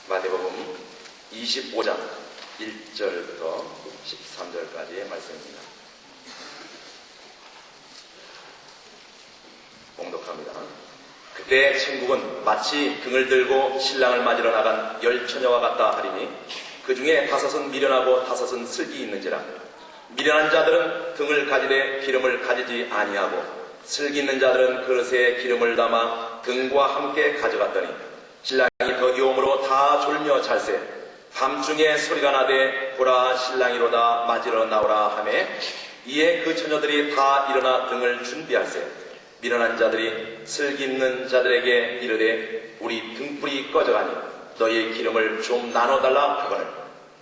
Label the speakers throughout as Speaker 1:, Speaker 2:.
Speaker 1: 마태복음 25장 1절부터 13절까지의 말씀입니다. 봉독합니다. 그때 천국은 마치 등을 들고 신랑을 맞으러 나간 10처녀와 같다 하리니 그 중에 5은 미련하고 5은 슬기 있는지라. 미련한 자들은 등을 가지되 기름을 가지지 아니하고 슬기 있는 자들은 그릇에 기름을 담아 등과 함께 가져갔더니 신랑이 더디옴으로 다 졸며 잘세. 밤중에 소리가 나되 보라 신랑이로다 맞으러 나오라 하매 이에 그 처녀들이 다 일어나 등을 준비할세. 미련한 자들이 슬기 있는 자들에게 이르되 우리 등불이 꺼져가니 너희의 기름을 좀 나눠달라 하거늘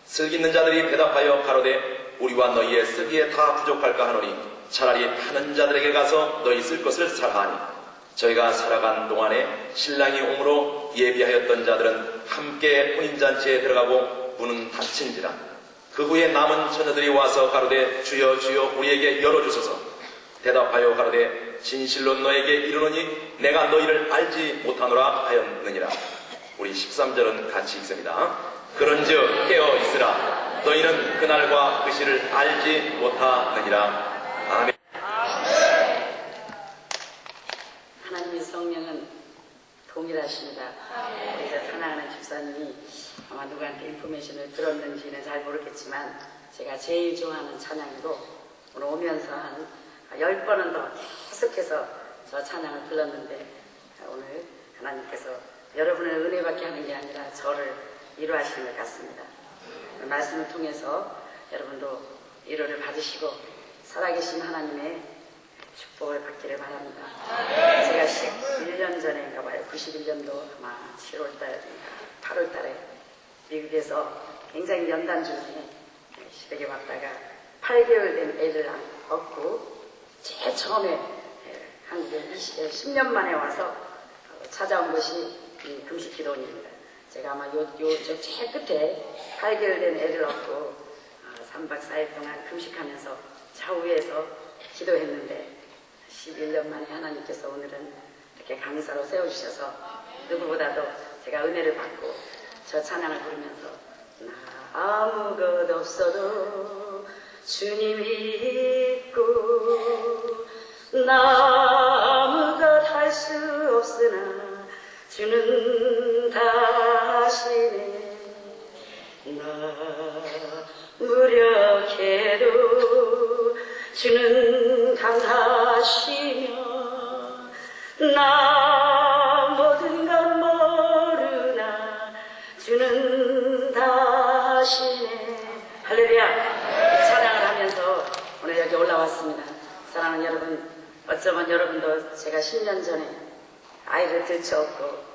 Speaker 1: 슬기 있는 자들이 대답하여 가로되 우리와 너희의 쓰기에 다 부족할까 하노니 차라리 타는 자들에게 가서 너희 쓸 것을 사라 하니 저희가 살아간 동안에 신랑이 오므로 예비하였던 자들은 함께 혼인잔치에 들어가고 문은 닫힌지라. 그 후에 남은 처녀들이 와서 가로되 주여 주여 우리에게 열어주소서. 대답하여 가로되 진실로 너에게 이르노니 내가 너희를 알지 못하노라 하였느니라. 우리 13절은 같이 읽습니다. 그런즉 깨어 있으라. 너희는 그날과 그 시를 알지 못하느니라. 아멘.
Speaker 2: 하나님의 성령은 동일하십니다. 우리가 사랑하는 집사님이 아마 누구한테 인포메이션을 들었는지는 잘 모르겠지만 제가 제일 좋아하는 찬양으로 오늘 오면서 한 10번은 더 계속해서 저 찬양을 불렀는데 오늘 하나님께서 여러분의 은혜받게 하는 게 아니라 저를 위로하시는 것 같습니다. 말씀을 통해서 여러분도 위로를 받으시고 살아계신 하나님의 축복을 받기를 바랍니다. 제가 11년 전인가 봐요. 91년도 아마 7월달인가 8월달에 미국에서 굉장히 연단 중에 시댁에 왔다가 8개월 된 애를 얻고 제일 처음에 한국에 10년 만에 와서 찾아온 것이 이 금식기도원입니다. 제가 아마 저 제일 끝에 8개월 된 애를 얻고 3박 4일 동안 금식하면서 좌우에서 기도했는데 11년 만에 하나님께서 오늘은 이렇게 강사로 세워주셔서 누구보다도 제가 은혜를 받고 저 찬양을 부르면서 나 아무것 없어도 주님이 있고 나 아무것 할 수 없으나 주는 다 하시네. 나 무력해도 주는 강하시며 나 모든 것 모르나 주는 다 하시네. 할렐루야. 찬양을 하면서 오늘 여기 올라왔습니다. 사랑하는 여러분, 어쩌면 여러분도 제가 10년 전에 아이를 들쳐업고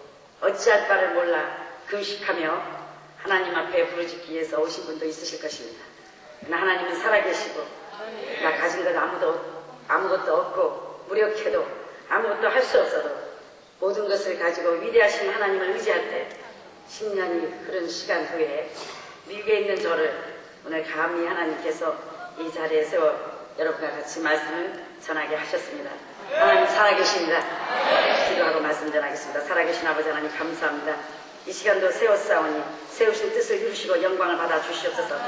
Speaker 2: 어찌할 바를 몰라 금식하며 하나님 앞에 부르짖기 위해서 오신 분도 있으실 것입니다. 그러나 하나님은 살아계시고 나 가진 것 아무것도 없고 무력해도 아무것도 할 수 없어도 모든 것을 가지고 위대하신 하나님을 의지할 때 10년이 흐른 시간 후에 미국에 있는 저를 오늘 감히 하나님께서 이 자리에 세워 여러분과 같이 말씀을 전하게 하셨습니다. 하나님 살아계십니다. 기도하고 말씀 전하겠습니다. 살아계신 아버지 하나님 감사합니다. 이 시간도 세웠사오니 세우신 뜻을 이루시고 영광을 받아 주시옵소서.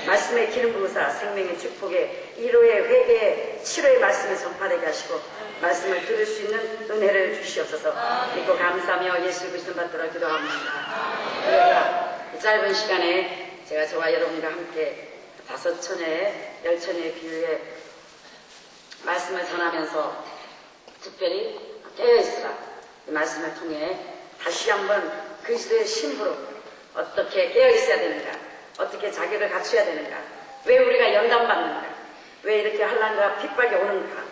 Speaker 2: 말씀의 기름 부으사 생명의 축복에 위로의 회개의 치료의 말씀을 전파되게 하시고 말씀을 들을 수 있는 은혜를 주시옵소서. 믿고 감사하며 예수 그리스도 받들어 기도합니다. 그러나 이 짧은 시간에 제가 저와 여러분과 함께 5처녀의 10처녀의 비유에 말씀을 전하면서 특별히 깨어있으라 이 말씀을 통해 다시 한번 그리스도의 신부로 어떻게 깨어있어야 되는가, 어떻게 자격을 갖춰야 되는가, 왜 우리가 연단받는가, 왜 이렇게 환난과 핍박이 오는가.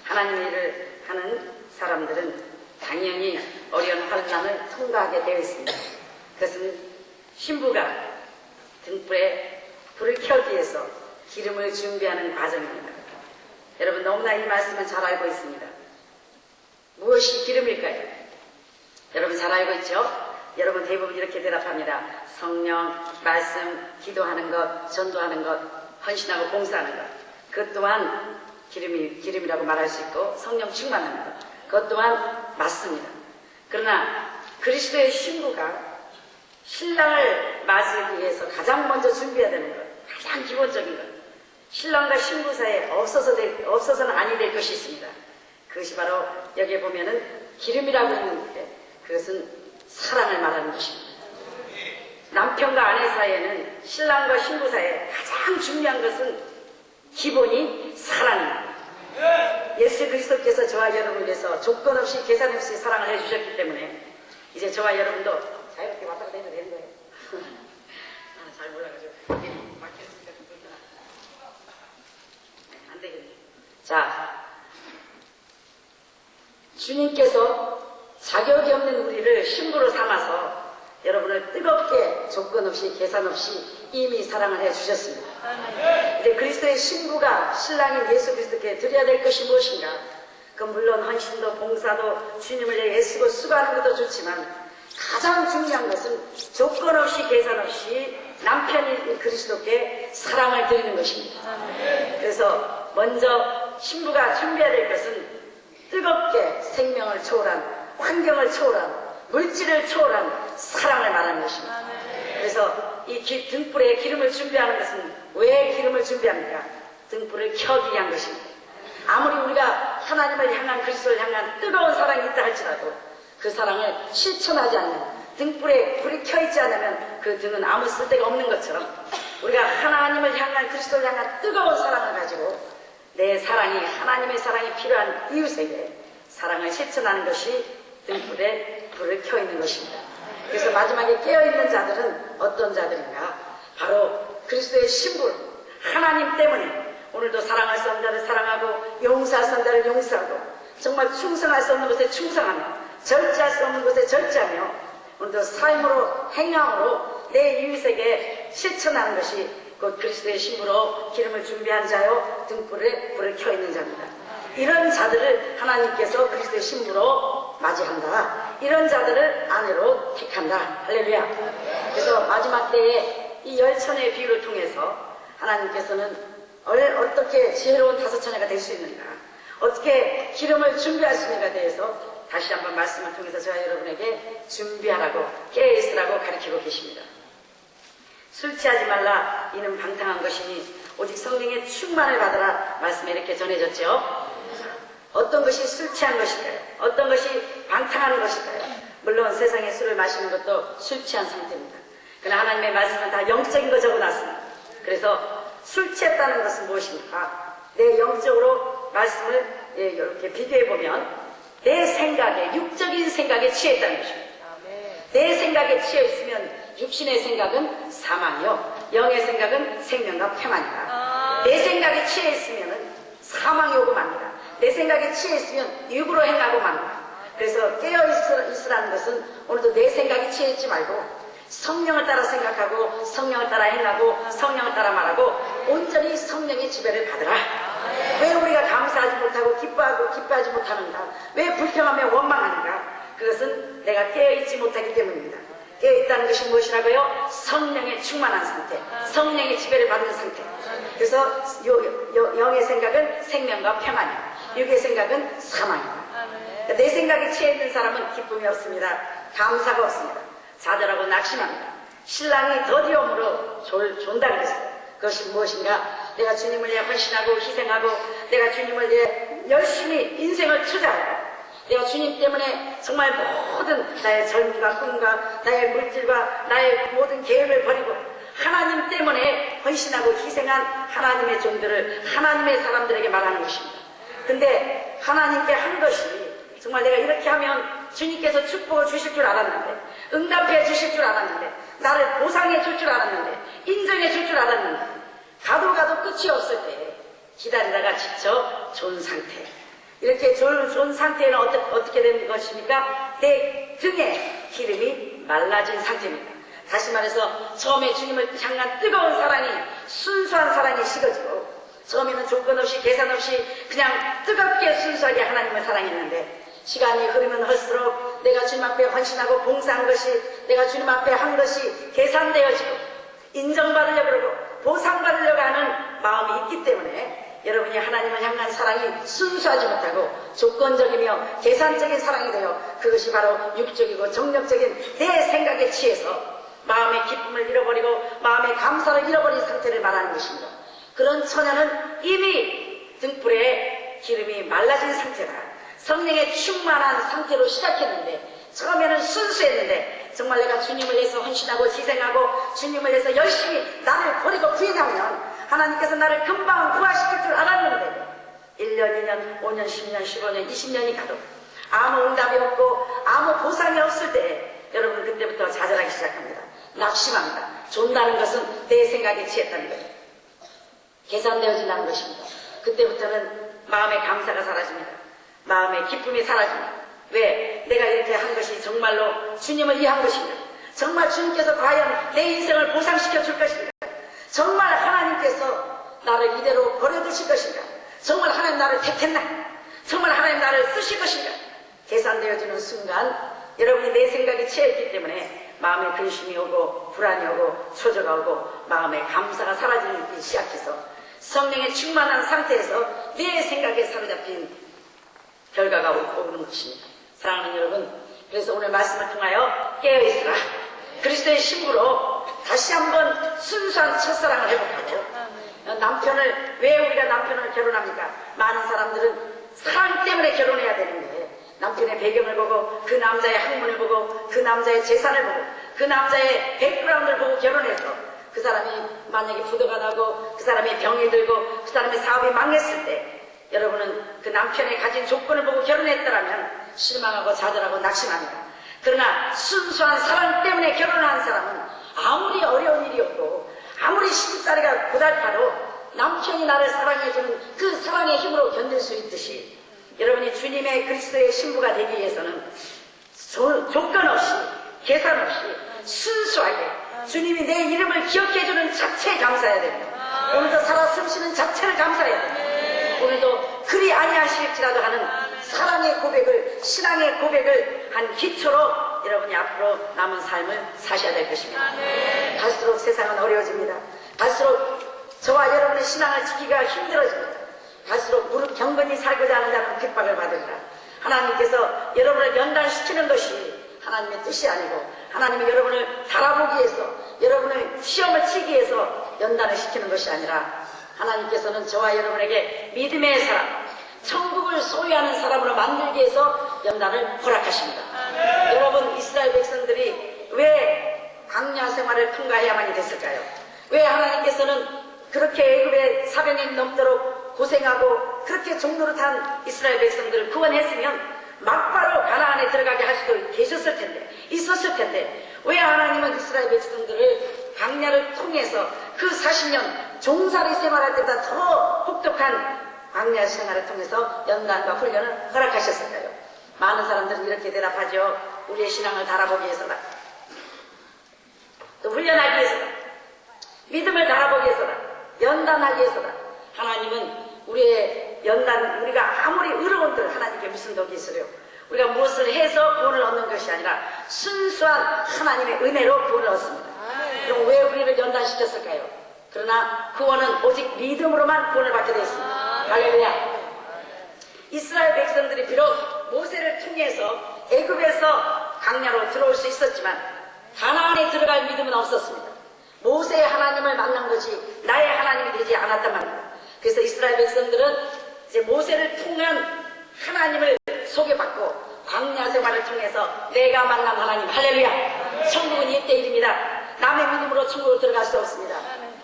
Speaker 2: 하나님의 일을 하는 사람들은 당연히 어려운 환난을 통과하게 되어 있습니다. 그것은 신부가 등불에 불을 켜기 위해서 기름을 준비하는 과정입니다. 여러분 너무나 이 말씀을 잘 알고 있습니다. 무엇이 기름일까요? 여러분 잘 알고 있죠? 여러분 대부분 이렇게 대답합니다. 성령, 말씀, 기도하는 것, 전도하는 것, 헌신하고 봉사하는 것. 그것 또한 기름이라고 말할 수 있고 성령 충만하는 것. 그것 또한 맞습니다. 그러나 그리스도의 신부가 신랑을 맞이하기 위해서 가장 먼저 준비해야 되는 것, 가장 기본적인 것, 신랑과 신부 사이에 없어서는 아니 될 것이 있습니다. 그것이 바로 여기에 보면은 기름이라고 있는데 그것은 사랑을 말하는 것입니다. 남편과 아내 사이에는 신랑과 신부 사이에 가장 중요한 것은 기본이 사랑입니다. 예수 그리스도께서 저와 여러분을 위해서 조건 없이 계산 없이 사랑을 해주셨기 때문에 이제 저와 여러분도 자유롭게 왔다 갔다 해도 되는 거예요. 잘 몰라가지고 막혔으니까 좀 그렇구나. 안 되겠네. 자, 주님께서 자격이 없는 우리를 신부로 삼아서 여러분을 뜨겁게 조건 없이 계산 없이 이미 사랑을 해주셨습니다. 이제 그리스도의 신부가 신랑인 예수 그리스도께 드려야 될 것이 무엇인가? 그 물론 헌신도 봉사도 주님을 위해 애쓰고 수고하는 것도 좋지만 가장 중요한 것은 조건 없이 계산 없이 남편인 그리스도께 사랑을 드리는 것입니다. 그래서 먼저 신부가 준비해야 될 것은 뜨겁게 생명을 초월한 환경을 초월한 물질을 초월한 사랑을 말하는 것입니다. 그래서 이 등불에 기름을 준비하는 것은 왜 기름을 준비합니까? 등불을 켜기 위한 것입니다. 아무리 우리가 하나님을 향한 그리스도를 향한 뜨거운 사랑이 있다 할지라도 그 사랑을 실천하지 않는 등불에 불이 켜있지 않으면 그 등은 아무 쓸데가 없는 것처럼 우리가 하나님을 향한 그리스도를 향한 뜨거운 사랑을 가지고 내 사랑이 하나님의 사랑이 필요한 이웃에게 사랑을 실천하는 것이 등불에 불을 켜있는 것입니다. 그래서 마지막에 깨어있는 자들은 어떤 자들인가? 바로 그리스도의 신부 하나님 때문에 오늘도 사랑할 수 없는 자를 사랑하고 용서할 수 없는 자를 용서하고 정말 충성할 수 없는 곳에 충성하며 절제할 수 없는 곳에 절제하며 오늘도 삶으로 행함으로 내 이웃에게 실천하는 것이 곧 그리스도의 신부로 기름을 준비한 자요 등불에 불을 켜있는 자입니다. 이런 자들을 하나님께서 그리스도의 신부로 맞이한다. 이런 자들을 아내로 택한다. 할렐루야. 그래서 마지막 때에 이 열처녀의 비유를 통해서 하나님께서는 어떻게 지혜로운 다섯 처녀가 될 수 있는가, 어떻게 기름을 준비할 수 있는가에 대해서 다시 한번 말씀을 통해서 저와 여러분에게 준비하라고 깨어있으라고 가르치고 계십니다. 술 취하지 말라 이는 방탕한 것이니 오직 성령의 충만을 받으라 말씀에 이렇게 전해졌죠. 어떤 것이 술 취한 것일까요? 어떤 것이 방탕한 것일까요? 물론 세상에 술을 마시는 것도 술 취한 상태입니다. 그러나 하나님의 말씀은 다 영적인 거 적어놨습니다. 그래서 술 취했다는 것은 무엇입니까? 내 영적으로 말씀을 이렇게 비교해보면 내 생각에, 육적인 생각에 취했다는 것입니다. 내 생각에 취해 있으면 육신의 생각은 사망이요 영의 생각은 생명과 평안이다. 내 생각에 취해 있으면 사망이 오고 맙니다. 내 생각에 취해 있으면 육으로 행하고 맙니다. 그래서 깨어있으라는 것은 오늘도 내 생각에 취해 있지 말고 성령을 따라 생각하고 성령을 따라 행하고 성령을 따라 말하고 온전히 성령의 지배를 받으라. 왜 우리가 감사하지 못하고 기뻐하지 못하는가? 왜 불평하며 원망하는가? 그것은 내가 깨어있지 못하기 때문입니다. 깨어있다는 것이 무엇이라고요? 성령의 충만한 상태, 성령의 지배를 받는 상태. 그래서 영의 생각은 생명과 평안이야, 육의 생각은 사망이야. 내 생각에 취해 있는 사람은 기쁨이 없습니다. 감사가 없습니다. 좌절하고 낙심합니다. 신랑이 더디움으로 존다 그랬어요. 그것이 무엇인가? 내가 주님을 위해 헌신하고 희생하고 내가 주님을 위해 열심히 인생을 투자하고 내가 주님 때문에 정말 모든 나의 젊음과 꿈과 나의 물질과 나의 모든 계획을 버리고 하나님 때문에 헌신하고 희생한 하나님의 종들을 하나님의 사람들에게 말하는 것입니다. 근데 하나님께 한 것이 정말 내가 이렇게 하면 주님께서 축복을 주실 줄 알았는데, 응답해 주실 줄 알았는데, 나를 보상해 줄 줄 알았는데, 인정해 줄 줄 알았는데, 가도 끝이 없을 때 기다리다가 지쳐 존 상태. 이렇게 존 상태는 어떻게 되는 것입니까? 내 등에 기름이 말라진 상태입니다. 다시 말해서 처음에 주님을 향한 뜨거운 사랑이, 순수한 사랑이 식어지고 처음에는 조건 없이 계산 없이 그냥 뜨겁게 순수하게 하나님을 사랑했는데 시간이 흐르면 할수록 내가 주님 앞에 헌신하고 봉사한 것이, 내가 주님 앞에 한 것이 계산되어지고 인정받으려고 그러고 보상받으려고 하는 마음이 있기 때문에 여러분이 하나님을 향한 사랑이 순수하지 못하고 조건적이며 계산적인 사랑이 되어 그것이 바로 육적이고 정력적인 내 생각에 취해서 마음의 기쁨을 잃어버리고 마음의 감사를 잃어버린 상태를 말하는 것입니다. 그런 처녀는 이미 등불에 기름이 말라진 상태라 성령에 충만한 상태로 시작했는데 처음에는 순수했는데 정말 내가 주님을 위해서 헌신하고 희생하고 주님을 위해서 열심히 나를 버리고 구인하면 하나님께서 나를 금방 부활시킬 줄 알았는데 1년, 2년, 5년, 10년, 15년, 20년이 가도 아무 응답이 없고 아무 보상이 없을 때 여러분 그때부터 좌절하기 시작합니다. 낙심합니다. 존다는 것은 내 생각에 취했다는 거예요. 계산되어진다는 것입니다. 그때부터는 마음의 감사가 사라집니다. 마음의 기쁨이 사라집니다. 왜? 내가 이렇게 한 것이 정말로 주님을 위한 것인가? 정말 주님께서 과연 내 인생을 보상시켜 줄 것인가? 정말 하나님께서 나를 이대로 버려두실 것인가? 정말 하나님 나를 택했나? 정말 하나님 나를 쓰실 것인가? 계산되어지는 순간 여러분이 내 생각에 취했기 때문에 마음에 근심이 오고 불안이 오고 초조가 오고 마음의 감사가 사라지기 시작해서 성령에 충만한 상태에서 내 생각에 사로잡힌 결과가 오는 것입니다. 사랑하는 여러분, 그래서 오늘 말씀을 통하여 깨어있으라 그리스도의 신부로 다시 한번 순수한 첫사랑을 회복하고 왜 우리가 남편을 결혼합니까? 많은 사람들은 사랑 때문에 결혼해야 되는데 남편의 배경을 보고 그 남자의 학문을 보고 그 남자의 재산을 보고 그 남자의 백그라운드를 보고 결혼해서 그 사람이 만약에 부도가 나고 그 사람이 병이 들고 그 사람의 사업이 망했을 때 여러분은 그 남편이 가진 조건을 보고 결혼했더라면 실망하고 좌절하고 낙심합니다. 그러나 순수한 사랑 때문에 결혼한 사람은 아무리 어려운 일이 없고 아무리 시집살이가 고달파도 남편이 나를 사랑해주는 그 사랑의 힘으로 견딜 수 있듯이 여러분이 주님의 그리스도의 신부가 되기 위해서는 조건 없이 계산 없이 순수하게 주님이 내 이름을 기억해주는 자체에 감사해야 됩니다. 오늘도 살아 숨쉬는 자체를 감사해야 됩니다. 오늘도 그리 아니하실지라도 하는 사랑의 고백을 신앙의 고백을 한 기초로 여러분이 앞으로 남은 삶을 사셔야 될 것입니다. 갈수록 세상은 어려워집니다. 갈수록 저와 여러분의 신앙을 지키기가 힘들어집니다. 갈수록 무릎 경건히 살고자 하는 자는 핍박을 받으리라. 하나님께서 여러분을 연단시키는 것이 하나님의 뜻이 아니고 하나님이 여러분을 달아보기 위해서 여러분을 시험을 치기 위해서 연단을 시키는 것이 아니라 하나님께서는 저와 여러분에게 믿음의 사람, 천국을 소유하는 사람으로 만들기 위해서 연단을 허락하십니다. 여러분 이스라엘 백성들이 왜 광야 생활을 통과해야만이 됐을까요? 왜 하나님께서는 그렇게 애굽에 400년 넘도록 고생하고 그렇게 종로로 탄 이스라엘 백성들을 구원했으면 막바로 가나안에 들어가게 할 수도 계셨을 텐데 있었을 텐데 왜 하나님은 이스라엘 백성들을 광야를 통해서 그 40년 종살이 생활할 때보다 더 혹독한 광야 생활을 통해서 연단과 훈련을 허락하셨을까요? 많은 사람들은 이렇게 대답하죠. 우리의 신앙을 달아보기 위해서다. 또 훈련하기 위해서다. 믿음을 달아보기 위해서다. 연단하기 위해서다. 하나님은 우리의 연단, 우리가 아무리 의로운들 하나님께 무슨 덕이 있으려 우리가 무엇을 해서 구원을 얻는 것이 아니라 순수한 하나님의 은혜로 구원을 얻습니다. 그럼 왜 우리를 연단시켰을까요? 그러나 구원은 오직 믿음으로만 구원을 받게 되어 있습니다. 할렐루야. 이스라엘 백성들이 비록 모세를 통해서 애굽에서 광야로 들어올 수 있었지만 가나안에 들어갈 믿음은 없었습니다. 모세의 하나님을 만난 거지 나의 하나님이 되지 않았단 말입니다. 그래서 이스라엘 백성들은 이제 모세를 통한 하나님을 소개받고 광야 생활을 통해서 내가 만난 하나님, 할렐루야. 천국은 1대1입니다. 남의 믿음으로 천국으로 들어갈 수 없습니다.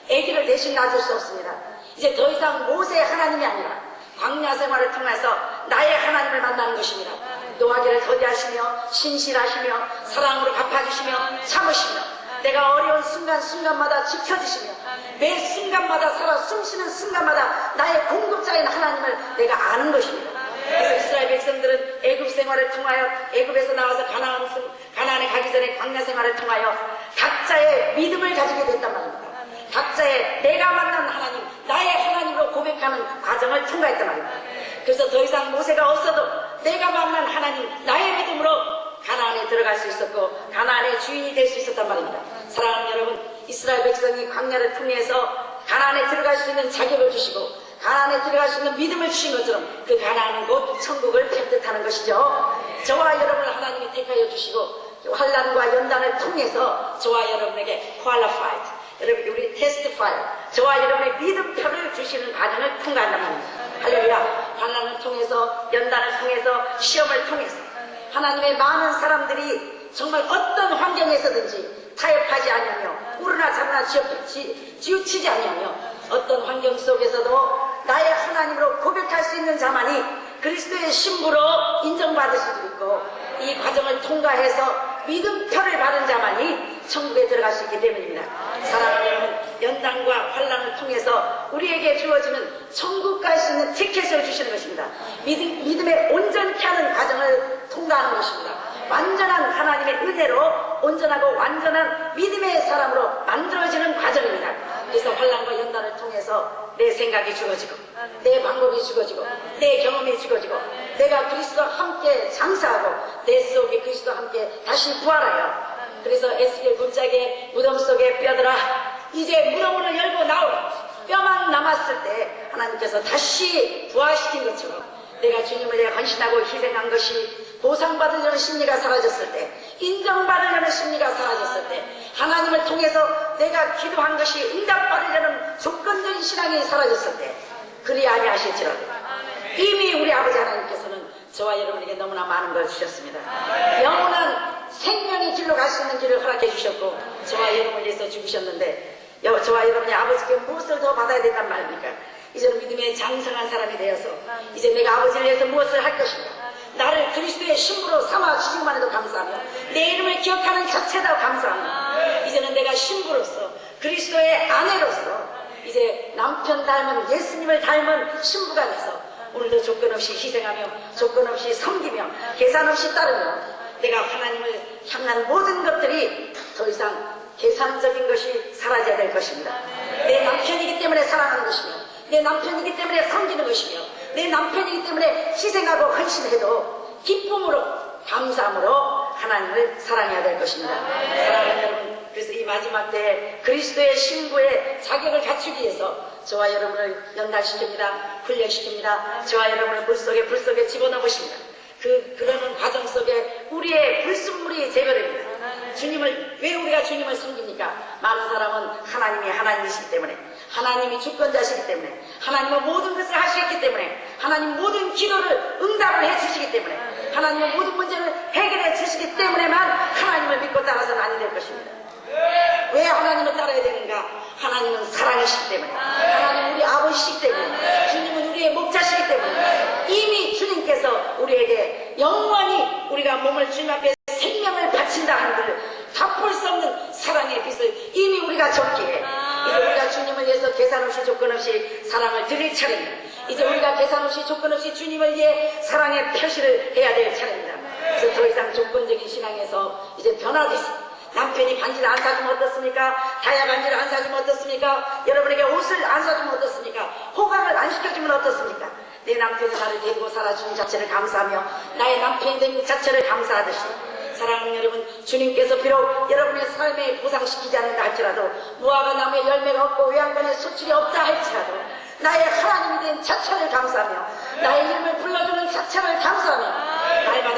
Speaker 2: 아기를 대신 낳아줄 수 없습니다. 이제 더 이상 모세의 하나님이 아니라 광야 생활을 통해서 나의 하나님을 만나는 것입니다. 노하기를 더디하시며 신실하시며 사랑으로 갚아주시며 참으시며 내가 어려운 순간순간마다 지켜주시며 매 순간마다 살아 숨쉬는 순간마다 나의 공급자인 하나님을 내가 아는 것입니다. 그래서 이스라엘 백성들은 애굽 생활을 통하여 애굽에서 나와서 가나안에 가기 전에 광야 생활을 통하여 각자의 믿음을 가지게 됐단 말입니다. 각자의 내가 만난 하나님, 나의 하나님으로 고백하는 과정을 통과했단 말입니다. 그래서 더 이상 모세가 없어도 내가 만난 하나님, 나의 믿음으로 가나안에 들어갈 수 있었고 가나안의 주인이 될 수 있었단 말입니다. 사랑하는 여러분, 이스라엘 백성이 광야를 통해서 가나안에 들어갈 수 있는 자격을 주시고 가나안에 들어갈 수 있는 믿음을 주신 것처럼 그 가나안은 곧 천국을 편뜻하는 것이죠. 저와 여러분을 하나님이 택하여 주시고 환란과 연단을 통해서 저와 여러분에게 qualified, 여러분 우리 testify, 저와 여러분의 믿음표를 주시는 과정을 통과한단 말입니다. 할렐루야. 환란을 통해서, 연단을 통해서, 시험을 통해서 하나님의 많은 사람들이 정말 어떤 환경에서든지 타협하지 않으며 우르나 자르나 지우치지 않으며 어떤 환경 속에서도 나의 하나님으로 고백할 수 있는 자만이 그리스도의 신부로 인정받을 수도 있고, 이 과정을 통과해서 믿음표를 받은 자만이 천국에 들어갈 수 있기 때문입니다. 사랑하는 여러분, 연단과 환란을 통해서 우리에게 주어지는 천국 갈 수 있는 티켓을 주시는 것입니다. 믿음에 온전케 하는 과정을 통과하는 것입니다. 완전한 하나님의 은혜로 온전하고 완전한 믿음의 사람으로 만들어지는 과정입니다. 그래서 환란과 연단을 통해서 내 생각이 죽어지고, 내 방법이 죽어지고, 내 경험이 죽어지고, 내가 그리스도와 함께 장사하고 내 속에 그리스도와 함께 다시 부활하여, 그래서 에스겔 문짝에 무덤 속에 뼈들아 이제 무덤을 열고 나오라, 뼈만 남았을 때 하나님께서 다시 부활시킨 것처럼 내가 주님을 위해 헌신하고 희생한 것이 보상받으려는 심리가 사라졌을 때, 인정받으려는 심리가 사라졌을 때, 하나님을 통해서 내가 기도한 것이 응답받으려는 조건적인 신앙이 사라졌을 때, 그리 아니하실지라도 이미 우리 아버지 하나님께서는 저와 여러분에게 너무나 많은 걸 주셨습니다. 영원한 생명의 길로 갈 수 있는 길을 허락해 주셨고, 저와 여러분을 위해서 죽으셨는데, 저와 여러분이 아버지께 무엇을 더 받아야 된단 말입니까? 이제는 믿음의 장성한 사람이 되어서 이제 내가 아버지를 위해서 무엇을 할 것인가, 나를 그리스도의 신부로 삼아 주시기만 해도 감사하며 내 이름을 기억하는 자체도 감사하며, 이제는 내가 신부로서 그리스도의 아내로서 이제 남편 닮은 예수님을 닮은 신부가 돼서 오늘도 조건 없이 희생하며 조건 없이 섬기며 계산 없이 따르며 내가 하나님을 향한 모든 것들이 더 이상 계산적인 것이 사라져야 될 것입니다. 내 남편이기 때문에 사랑하는 것이며, 내 남편이기 때문에 섬기는 것이며, 내 남편이기 때문에 희생하고 헌신해도 기쁨으로 감사함으로 하나님을 사랑해야 될 것입니다. 사랑하는 여러분, 그래서 이 마지막 때에 그리스도의 신부의 자격을 갖추기 위해서 저와 여러분을 연단시킵니다. 훈련시킵니다. 저와 여러분을 불 속에 집어넣으십니다. 그러는 과정 속에 우리의 불순물이 제거됩니다. 왜 우리가 주님을 섬깁니까? 많은 사람은 하나님이 하나님이시기 때문에, 하나님이 주권자시기 때문에, 하나님은 모든 것을 하시기 때문에, 하나님 모든 기도를 응답을 해주시기 때문에, 하나님은 모든 문제를 해결해 주시기 때문에만 하나님을 믿고 따라서는 아니 될 것입니다. 왜 하나님을 따라야 되는가? 하나님은 사랑이시기 때문에, 하나님은 우리 아버지시기 때문에, 주님은 우리의 목자시기 때문에, 이미 주님께서 우리에게 영원히 우리가 몸을 주님 앞에 생명을 바친다 하는 갚을 수 없는 사랑의 빚을 이미 우리가 졌기에, 이제 우리가 주님을 위해서 계산 없이 조건 없이 사랑을 드릴 차례입니다. 이제 우리가 계산 없이 조건 없이 주님을 위해 사랑의 표시를 해야 될 차례입니다. 그래서 더 이상 조건적인 신앙에서 이제 변화됐습니다. 남편이 반지를 안 사주면 어떻습니까? 다이아 반지를 안 사주면 어떻습니까? 여러분에게 옷을 안 사주면 어떻습니까? 호강을 안 시켜주면 어떻습니까? 내 남편이 나를 데리고 살아주는 자체를 감사하며 나의 남편이 된 자체를 감사하듯이, 사랑하는 여러분, 주님께서 비록 여러분의 삶에 보상시키지 않는다 할지라도, 무화과 나무에 열매가 없고 외양간에 수출이 없다 할지라도 나의 하나님이 된 자체를 감사하며 나의 이름을 불러주는 자체를 감사하며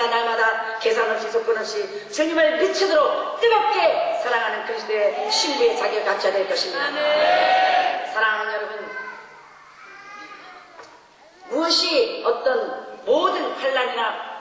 Speaker 2: 날마다 계산 없이 조건 없이 주님을 미치도록 뜨겁게 사랑하는 그리스도의 신부의 자격을 갖춰야 될 것입니다. 사랑하는 여러분, 무엇이 어떤 모든 환난이나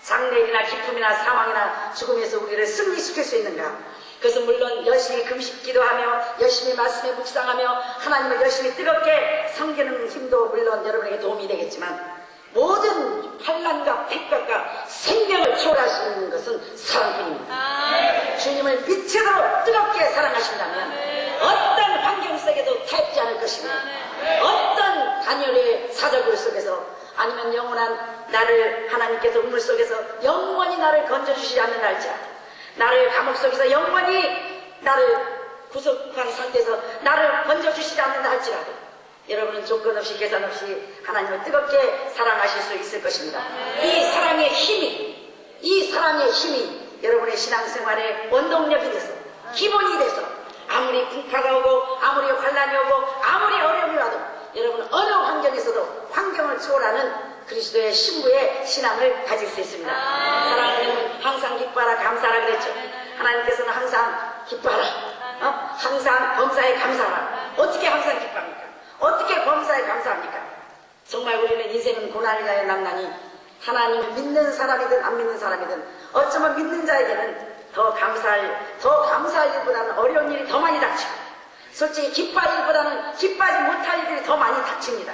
Speaker 2: 장례일이나 기쁨이나 사망이나 죽음에서 우리를 승리시킬 수 있는가? 그것은 물론 열심히 금식 기도하며 열심히 말씀에 묵상하며 하나님을 열심히 뜨겁게 섬기는 힘도 물론 여러분에게 도움이 되겠지만, 모든 환난과 핍박과 생명을 초월할 수 있는 것은 사랑뿐입니다. 주님을 미치도록 뜨겁게 사랑하신다면 어떤 환경 속에도 타협지 않을 것입니다. 어떤 단열의 사자굴 속에서, 아니면 영원한 나를 하나님께서 우물 속에서 영원히 나를 건져주시지 않는다 할지라도, 나를 감옥 속에서 영원히 나를 구속한 상태에서 나를 건져주시지 않는다 할지라도 여러분은 조건 없이 계산 없이 하나님을 뜨겁게 사랑하실 수 있을 것입니다. 이 사랑의 힘이 여러분의 신앙생활의 원동력이 돼서, 기본이 돼서, 아무리 풍파가 오고 아무리 환난이 오고 아무리 어려움이 와도 여러분은 어느 환경에서도 환경을 초월하는 그리스도의 신부의 신앙을 가질 수 있습니다. 사랑하는 항상 기뻐하라 감사하라 그랬죠. 하나님께서는 항상 기뻐하라, 항상 범사에 감사하라. 어떻게 항상 기뻐합니까? 어떻게 범사에 감사합니까? 정말 우리는 인생은 고난이라에 남나니 하나님을 믿는 사람이든 안 믿는 사람이든 어쩌면 믿는 자에게는 더 감사할 일보다는 어려운 일이 더 많이 닥치고, 솔직히 기뻐할 일보다는 기뻐하지 못할 일들이 더 많이 닥칩니다.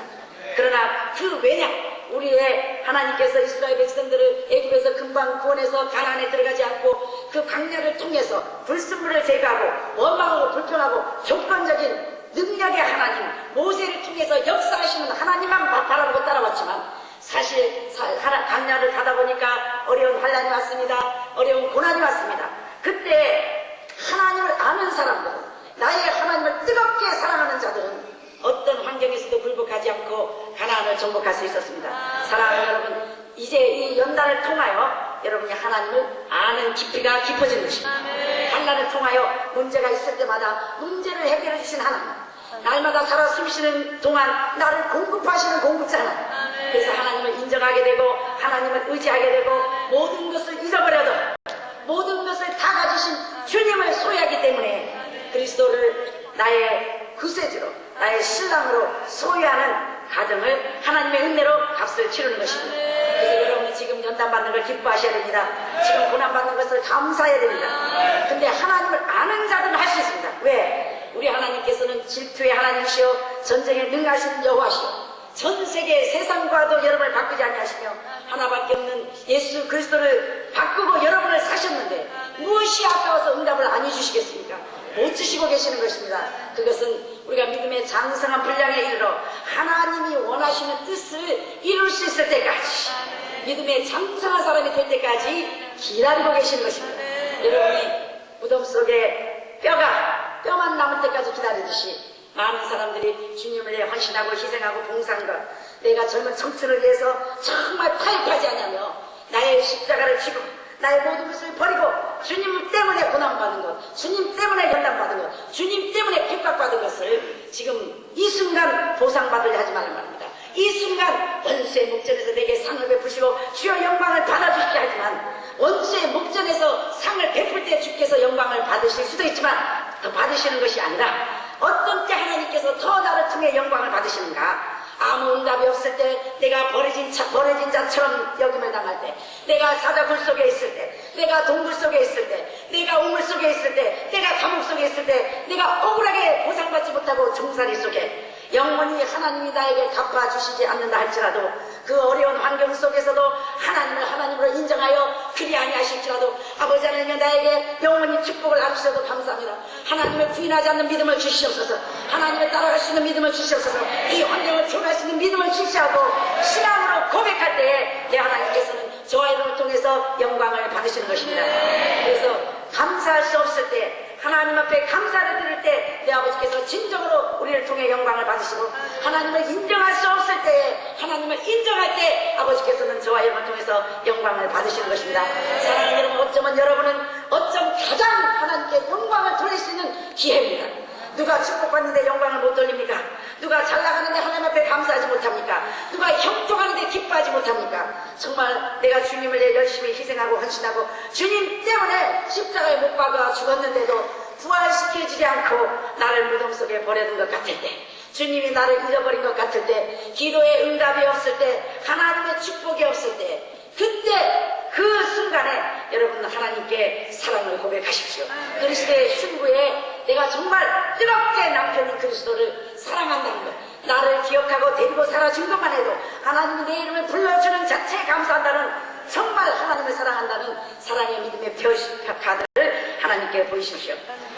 Speaker 2: 그러나 그 왜냐? 우리의 하나님께서 이스라엘 백성들을 애굽에서 금방 구원해서 가나안에 들어가지 않고 그 광야를 통해서 불순물을 제거하고 원망하고 불평하고 조건적인 능력의 하나님 모세를 통해서 역사하시는 하나님만 바라보고 따라왔지만, 사실 광야를 가다 보니까 어려운 환난이 왔습니다. 어려운 고난이 왔습니다. 그때 하나님을 아는 사람들은, 나의 하나님을 뜨겁게 사랑하는 자들은 어떤 환경에서도 굴복하지 않고 가나안을 정복할 수 있었습니다. 사랑하는 여러분, 이제 이 연단을 통하여 여러분이 하나님을 아는 깊이가 깊어지는 것입니다. 환난을 통하여 문제가 있을 때마다 문제를 해결해 주신 하나님, 날마다 살아 숨쉬는 동안 나를 공급하시는 공급자 하나님, 그래서 하나님을 인정하게 되고 하나님을 의지하게 되고 모든 것을 잊어버려도 모든 것을 다 가지신 주님을 소유하기 때문에 그리스도를 나의 구세주로, 나의 신랑으로 소유하는 가정을 하나님의 은혜로 값을 치르는 것입니다. 그래서 여러분이 지금 연단받는 걸 기뻐하셔야 됩니다. 지금 고난받는 것을 감사해야 됩니다. 근데 하나님을 아는 자들은 할 수 있습니다. 왜? 우리 하나님께서는 질투의 하나님이시오, 전쟁에 능하신 여호와시오, 전 세계 세상과도 여러분을 바꾸지 아니하시며 하나밖에 없는 예수 그리스도를 바꾸고 여러분을 사셨는데 무엇이 아까워서 응답을 안 해주시겠습니까? 못 주시고 계시는 것입니다. 그것은 우리가 믿음의 장성한 분량에 이르러 하나님이 원하시는 뜻을 이룰 수 있을 때까지, 믿음의 장성한 사람이 될 때까지 기다리고 계시는 것입니다. 여러분이 무덤 속에 뼈만 남을 때까지 기다리듯이 많은 사람들이 주님을 위해 헌신하고 희생하고 봉사한 것, 내가 젊은 청춘을 위해서 정말 타협하지 않냐며 나의 십자가를 지고 나의 모든 것을 버리고 주님 때문에 고난받은 것, 주님 때문에 연단받은 것, 주님 때문에 핍박받은 것을 지금 이 순간 보상받으려 하지 말란 말입니다. 이 순간 원수의 목전에서 내게 상을 베푸시고 주여 영광을 받아주시게 하지만, 원수의 목전에서 상을 베풀 때 주께서 영광을 받으실 수도 있지만 더 받으시는 것이 아니라 어떤 때 하나님께서 더 나를 통해 영광을 받으시는가? 아무 응답이 없을 때, 내가 버려진 자처럼 여김을 당할 때, 내가 사자굴 속에 있을 때, 내가 동굴 속에 있을 때, 내가 우물 속에 있을 때, 내가 감옥 속에 있을 때, 내가 억울하게 보상받지 못하고 종살이 속에 영원히 하나님이 나에게 갚아주시지 않는다 할지라도, 그 어려운 환경 속에서도 하나님을 하나님으로 인정하여 그리 아니하실지라도 아버지 하나님이 나에게 영원히 축복을 나누셔도 감사합니다. 하나님을 부인하지 않는 믿음을 주시옵소서. 하나님을 따라갈 수 있는 믿음을 주시옵소서. 이 환경을 초월할 수 있는 믿음을 주시하고 신앙으로 고백할 때에 내 하나님께서는 저와 여러분을 통해서 영광을 받으시는 것입니다. 그래서 감사할 수 없을 때, 하나님 앞에 감사를 드릴 때 내 아버지께서 진정으로 우리를 통해 영광을 받으시고, 하나님을 인정할 수 없을 때, 하나님을 인정할 때 아버지께서는 저와 여러분을 통해서 영광을 받으시는 것입니다. 사랑하는 여러분, 어쩌면 여러분은 가장 하나님께 영광을 돌릴 수 있는 기회입니다. 누가 축복받는데 영광을 못 돌립니까? 누가 잘 나가는데 하나님 앞에 감사하지 못합니까? 누가 형통하는데 기뻐하지 못합니까? 정말 내가 주님을 위해 열심히 희생하고 헌신하고 주님 때문에 십자가에 못 박아 죽었는데도 부활시켜주지 않고 나를 무덤 속에 버려둔 것 같을 때, 주님이 나를 잃어버린 것 같을 때, 기도의 응답이 없을 때, 하나님의 축복이 없을 때, 그때 그 순간에 여러분 하나님께 사랑을 고백하십시오. 그리스도의 신부에 내가 정말 뜨겁게 남편인 그리스도를 사랑한다는 것, 나를 기억하고 데리고 살아준 것만 해도 하나님이 내 이름을 불러주는 자체에 감사한다는, 정말 하나님을 사랑한다는 사랑의 믿음의 표카드를 하나님께 보이십시오.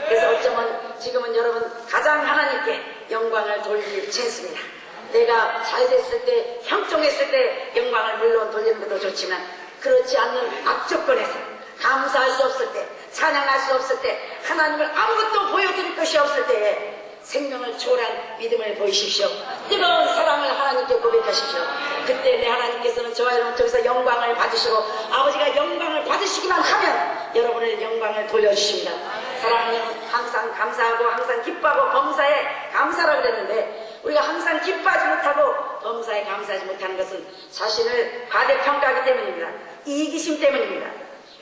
Speaker 2: 그래서 어쩌면 지금은 여러분 가장 하나님께 영광을 돌릴 찬스입니다. 내가 잘 됐을 때, 형통했을 때 영광을 물론 돌리는 것도 좋지만, 그렇지 않는 악조건에서 감사할 수 없을 때, 찬양할 수 없을 때, 하나님을 아무것도 보여드릴 것이 없을 때에 생명을 초월한 믿음을 보이십시오. 뜨거운 사랑을 하나님께 고백하십시오. 그때 내 하나님께서는 저와 여러분 통해서 영광을 받으시고, 아버지가 영광을 받으시기만 하면 여러분의 영광을 돌려주십니다. 사랑하는 여러분, 항상 감사하고 항상 기뻐하고 범사에 감사라고 그랬는데, 우리가 항상 기뻐하지 못하고 범사에 감사하지 못하는 것은 자신을 과대평가하기 때문입니다. 이기심 때문입니다.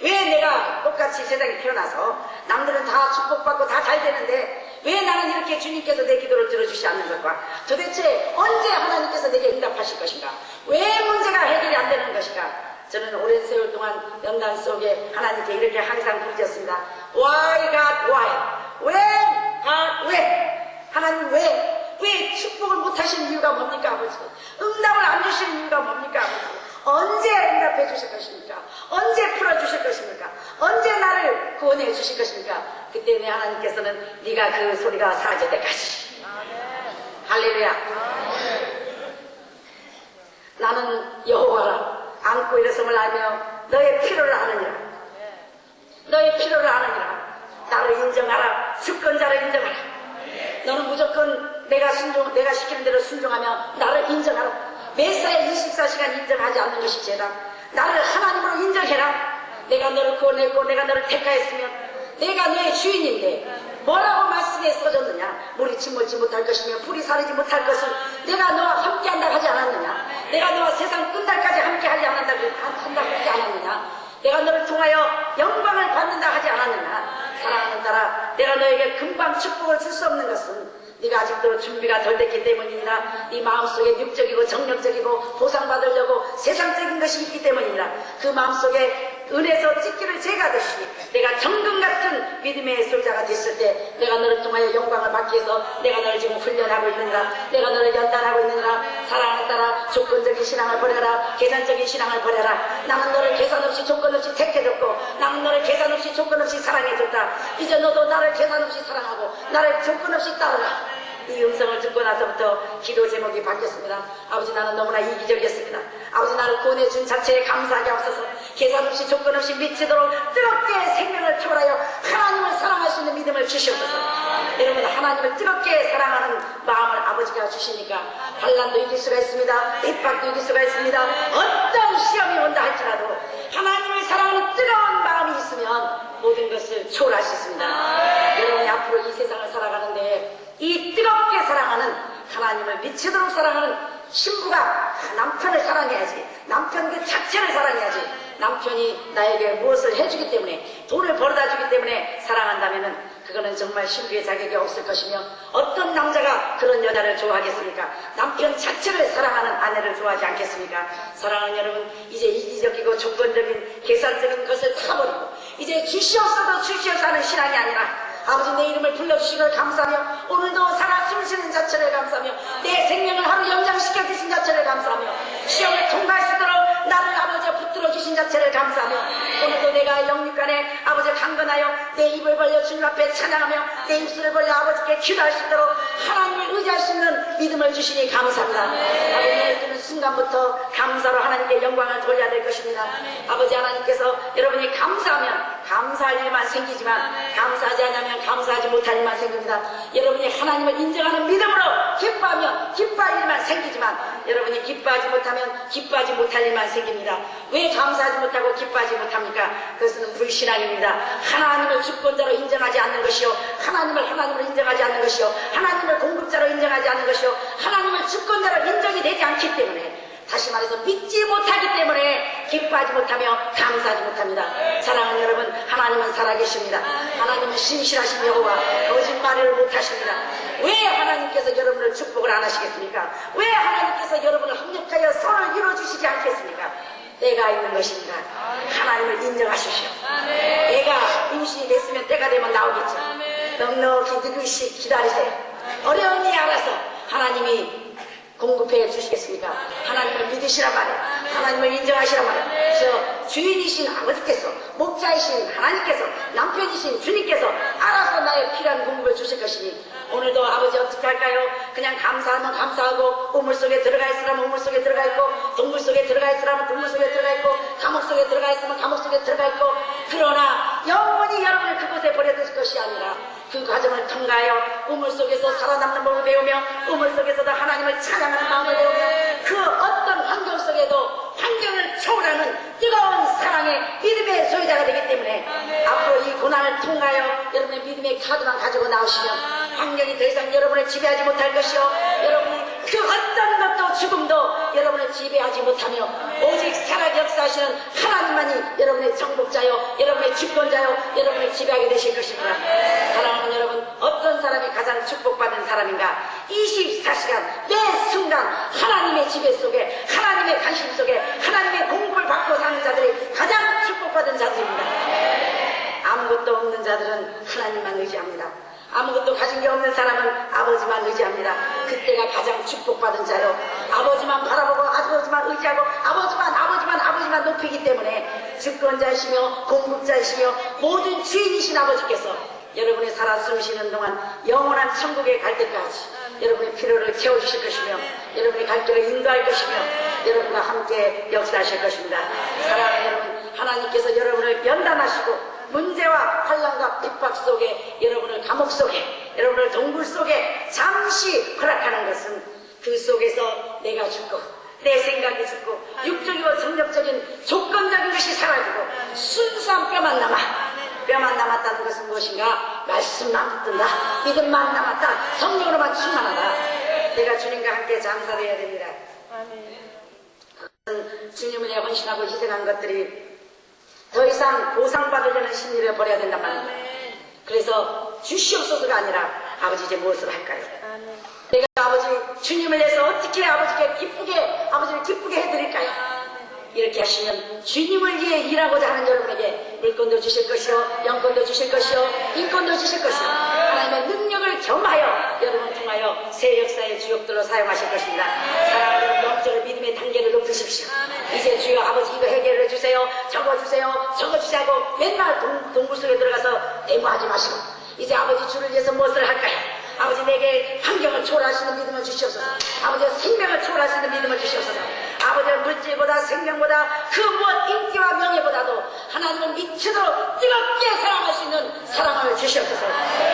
Speaker 2: 왜 내가 똑같이 세상에 태어나서 남들은 다 축복받고 다 잘 되는데 왜 나는 이렇게 주님께서 내 기도를 들어주시 않는 것과 도대체 언제 하나님께서 내게 응답하실 것인가? 왜 문제가 해결이 안 되는 것인가? 저는 오랜 세월 동안 연단 속에 하나님께 이렇게 항상 부르짖었습니다. Why God, why? When God, when? 하나님 왜 축복을 못하시는 이유가 뭡니까 아버지? 응답을 안 주시는 이유가 뭡니까 아버지? 언제 응답해 주실 것입니까? 언제 풀어주실 것입니까? 언제 나를 구원해 주실 것입니까? 그때 내 하나님께서는 네가 그 소리가 사라질 때까지 할렐루야. 나는 여호와라 안고 일어섬을 알며 너의 필요를 아느니라. 너의 필요를 아느니라. 나를 인정하라. 주권자를 인정하라. 너는 무조건 내가 시키는 대로 순종하며 나를 인정하라. 메사에 24시간 인정하지 않는 것이 죄다. 나를 하나님으로 인정해라. 내가 너를 구원했고 내가 너를 택하였으면 내가 너의 주인인데 뭐라고 말씀에 써졌느냐? 물이 침몰지 못할 것이며 불이 사르지 못할 것은 내가 너와 함께한다 하지 않았느냐? 내가 너와 세상 끝날까지 함께하지 하지 않았느냐? 내가 너를 통하여 영광을 받는다 하지 않았느냐? 사랑하는 딸아, 내가 너에게 금방 축복을 줄 수 없는 것은 네가 아직도 준비가 덜 됐기 때문이니라. 네 마음속에 육적이고 정력적이고 보상받으려고 세상적인 것이 있기 때문이니라. 그 마음속에 은에서 찢기를 제거하듯이 내가 정금 같은 믿음의 소유자가 됐을 때 내가 너를 통하여 영광을 받기 위해서 내가 너를 지금 훈련하고 있느니라. 내가 너를 연단하고 있느니라. 사랑을 따라 조건적인 신앙을 버려라. 계산적인 신앙을 버려라. 나는 너를 계산 없이 조건 없이 택해줬고 나는 너를 계산 없이 조건 없이 사랑해줬다. 이제 너도 나를 계산 없이 사랑하고 나를 조건 없이 따르라. 이 음성을 듣고 나서부터 기도 제목이 바뀌었습니다. 아버지 나는 너무나 이기적이었습니다. 아버지 나를 구원해준 자체에 감사하게 앞서서 계산 없이 조건 없이 미치도록 뜨겁게 생명을 초월하여 하나님을 사랑할 수 있는 믿음을 주시옵소서. 여러분 하나님을 뜨겁게 사랑하는 마음을 아버지가 주시니까 환난도 이길 수가 있습니다. 핍박도 이길 수가 있습니다. 어떤 시험이 온다 할지라도 하나님을 사랑하는 뜨거운 마음이 있으면 모든 것을 초월할 수 있습니다. 여러분이 앞으로 이 세상을 살아가는데 이 뜨겁게 사랑하는 하나님을 미치도록 사랑하는 신부가 남편을 사랑해야지. 남편 그 자체를 사랑해야지. 남편이 나에게 무엇을 해주기 때문에 돈을 벌어다 주기 때문에 사랑한다면은 그거는 정말 신부의 자격이 없을 것이며 어떤 남자가 그런 여자를 좋아하겠습니까? 남편 자체를 사랑하는 아내를 좋아하지 않겠습니까? 사랑하는 여러분 이제 이기적이고 조건적인 계산적인 것을 다 버리고 이제 주시옵소서 주시옵소서 하는 신앙이 아니라 아버지 내 이름을 불러주신 걸 감사하며 오늘도 살아 숨쉬는 자체를 감사하며 내 생명을 하루 연장시켜 주신 자체를 감사하며 시험을 통과할 수 있도록 나를 아버지가 붙들어 주신 자체를 감사하며 오늘도 내가 영육간에 아버지 강건하여 내 입을 벌려 주님 앞에 찬양하며 내 입술을 벌려 아버지께 기도할 수 있도록 하나님을 의지할 수 있는 믿음을 주시니 감사합니다. 아버지 오늘 뜨는 순간부터 감사로 하나님께 영광을 돌려야 될 것입니다. 아버지 하나님께서 여러분이 감사하면 감사할 일만 생기지만 감사하지 않으면 감사하지 못할 일만 생깁니다. 여러분이 하나님을 인정하는 믿음으로 기뻐하면 기뻐할 일만 생기지만 여러분이 기뻐하지 못하면 기뻐하지 못할 일만 생깁니다. 왜 감사하지 못하고 기뻐하지 못합니까? 그것은 불신앙입니다. 하나님을 주권자로 인정하지 않는 것이요 하나님을 인정하지 않는 것이요 하나님을 공급자로 인정하지 않는 것이요 하나님을 주권자로 인정이 되지 않기 때문에 다시 말해서 믿지 못하기 때문에 기뻐하지 못하며 감사하지 못합니다. 사랑하는 여러분 하나님은 살아계십니다. 하나님은 신실하신 여호와 거짓말을 못하십니다. 왜 하나님께서 여러분을 축복을 안 하시겠습니까? 왜 하나님께서 여러분을 협력하여 선을 이루어주시지 않겠습니까? 때가 있는 것입니다. 하나님을 인정하십시오. 애가 임신이 됐으면 때가 되면 나오겠죠. 넉넉히 느긋이 기다리세요. 어려운 일 알아서 하나님이 공급해 주시겠습니까? 하나님을 믿으시란 말이에요. 하나님을 인정하시란 말이에요. 그래서 주인이신 아버지께서 목자이신 하나님께서 남편이신 주님께서 알아서 나의 필요한 공급을 주실 것이니 오늘도 아버지 어떻게 할까요? 그냥 감사하면 감사하고 우물 속에 들어가 있으라면 우물 속에 들어가 있고 동물 속에 들어가 있으라면 동물 속에 들어가 있고 감옥 속에 들어가 있으면 감옥 속에 들어가 있고 그러나 영원히 여러분을 그곳에 버려둘 것이 아니라 그 과정을 통과하여 우물 속에서 살아남는 법을 배우며 우물 속에서도 하나님을 찬양하는 마음을 배우며 그 어떤 환경 속에도 환경을 초월하는 뜨거운 사랑의 믿음의 소유자가 되기 때문에 앞으로 이 고난을 통과하여 여러분의 믿음의 카드만 가지고 나오시면 환경이 더 이상 여러분을 지배하지 못할 것이요 여러분이 그 어떤 것도 죽음도 여러분을 지배하지 못하며 오직 살아 역사하시는 하나님만이 여러분의 정복자요, 여러분의 주권자요, 여러분을 지배하게 되실 것입니다. 사랑하는 여러분, 어떤 사람이 가장 축복받은 사람인가? 24시간 매 순간 하나님의 지배 속에, 하나님의 관심 속에, 하나님의 공급을 받고 사는 자들이 가장 축복받은 자들입니다. 아무것도 없는 자들은 하나님만 의지합니다. 아무것도 가진 게 없는 사람은 아버지만 의지합니다. 그때가 가장 축복받은 자요. 아버지만 바라보고 아버지만 의지하고 아버지만 높이기 때문에 주권자이시며 공급자이시며 모든 주인이신 아버지께서 여러분이 살아 숨쉬는 동안 영원한 천국에 갈 때까지 여러분의 필요를 채워주실 것이며 여러분의 갈 길을 인도할 것이며 여러분과 함께 역사하실 것입니다. 사랑하는 여러분, 하나님께서 여러분을 연단하시고 문제와 환난과 핍박 속에, 여러분을 감옥 속에, 여러분을 동굴 속에 잠시 허락하는 것은 그 속에서 내가 죽고 내 생각이 죽고 육적이고 성적적인 조건적인 것이 사라지고 순수한 뼈만 남았다는 것은 무엇인가? 말씀만 붙든다, 믿음만 남았다, 성령으로만 충만하다. 내가 주님과 함께 장사되어야 됩니다. 주님을 위해 헌신하고 희생한 것들이 더 이상 보상받으려는 심리를 버려야 된단 말입니다. 그래서 주시옵소서가 아니라 아버지 이제 무엇을 할까요? 내가 아버지 주님을 위해서 어떻게 아버지를 기쁘게 해드릴까요? 이렇게 하시면 주님을 위해 일하고자 하는 여러분에게 물건도 주실 것이요, 영권도 주실 것이요, 인권도 주실 것이요, 하나님의 능력을 겸하여 여러분을 통하여 새 역사의 주역들로 사용하실 것입니다. 사랑하는 영적인 믿음의 단계를 높이십시오. 이제 주여 아버지 이거 해결해 주세요, 저거 주세요 하고 맨날 동굴 속에 들어가서 데모하지 마시고 이제 아버지 주를 위해서 무엇을 할까요? 아버지 내게 환경을 초월할 수 있는 믿음을 주시옵소서. 아버지 생명을 초월할 수 있는 믿음을 주시옵소서. 아버지 물질보다 생명보다 그 무엇 인기와 명예보다도 하나님을 미치도록 뜨겁게 사랑할 수 있는 사랑을 주시옵소서.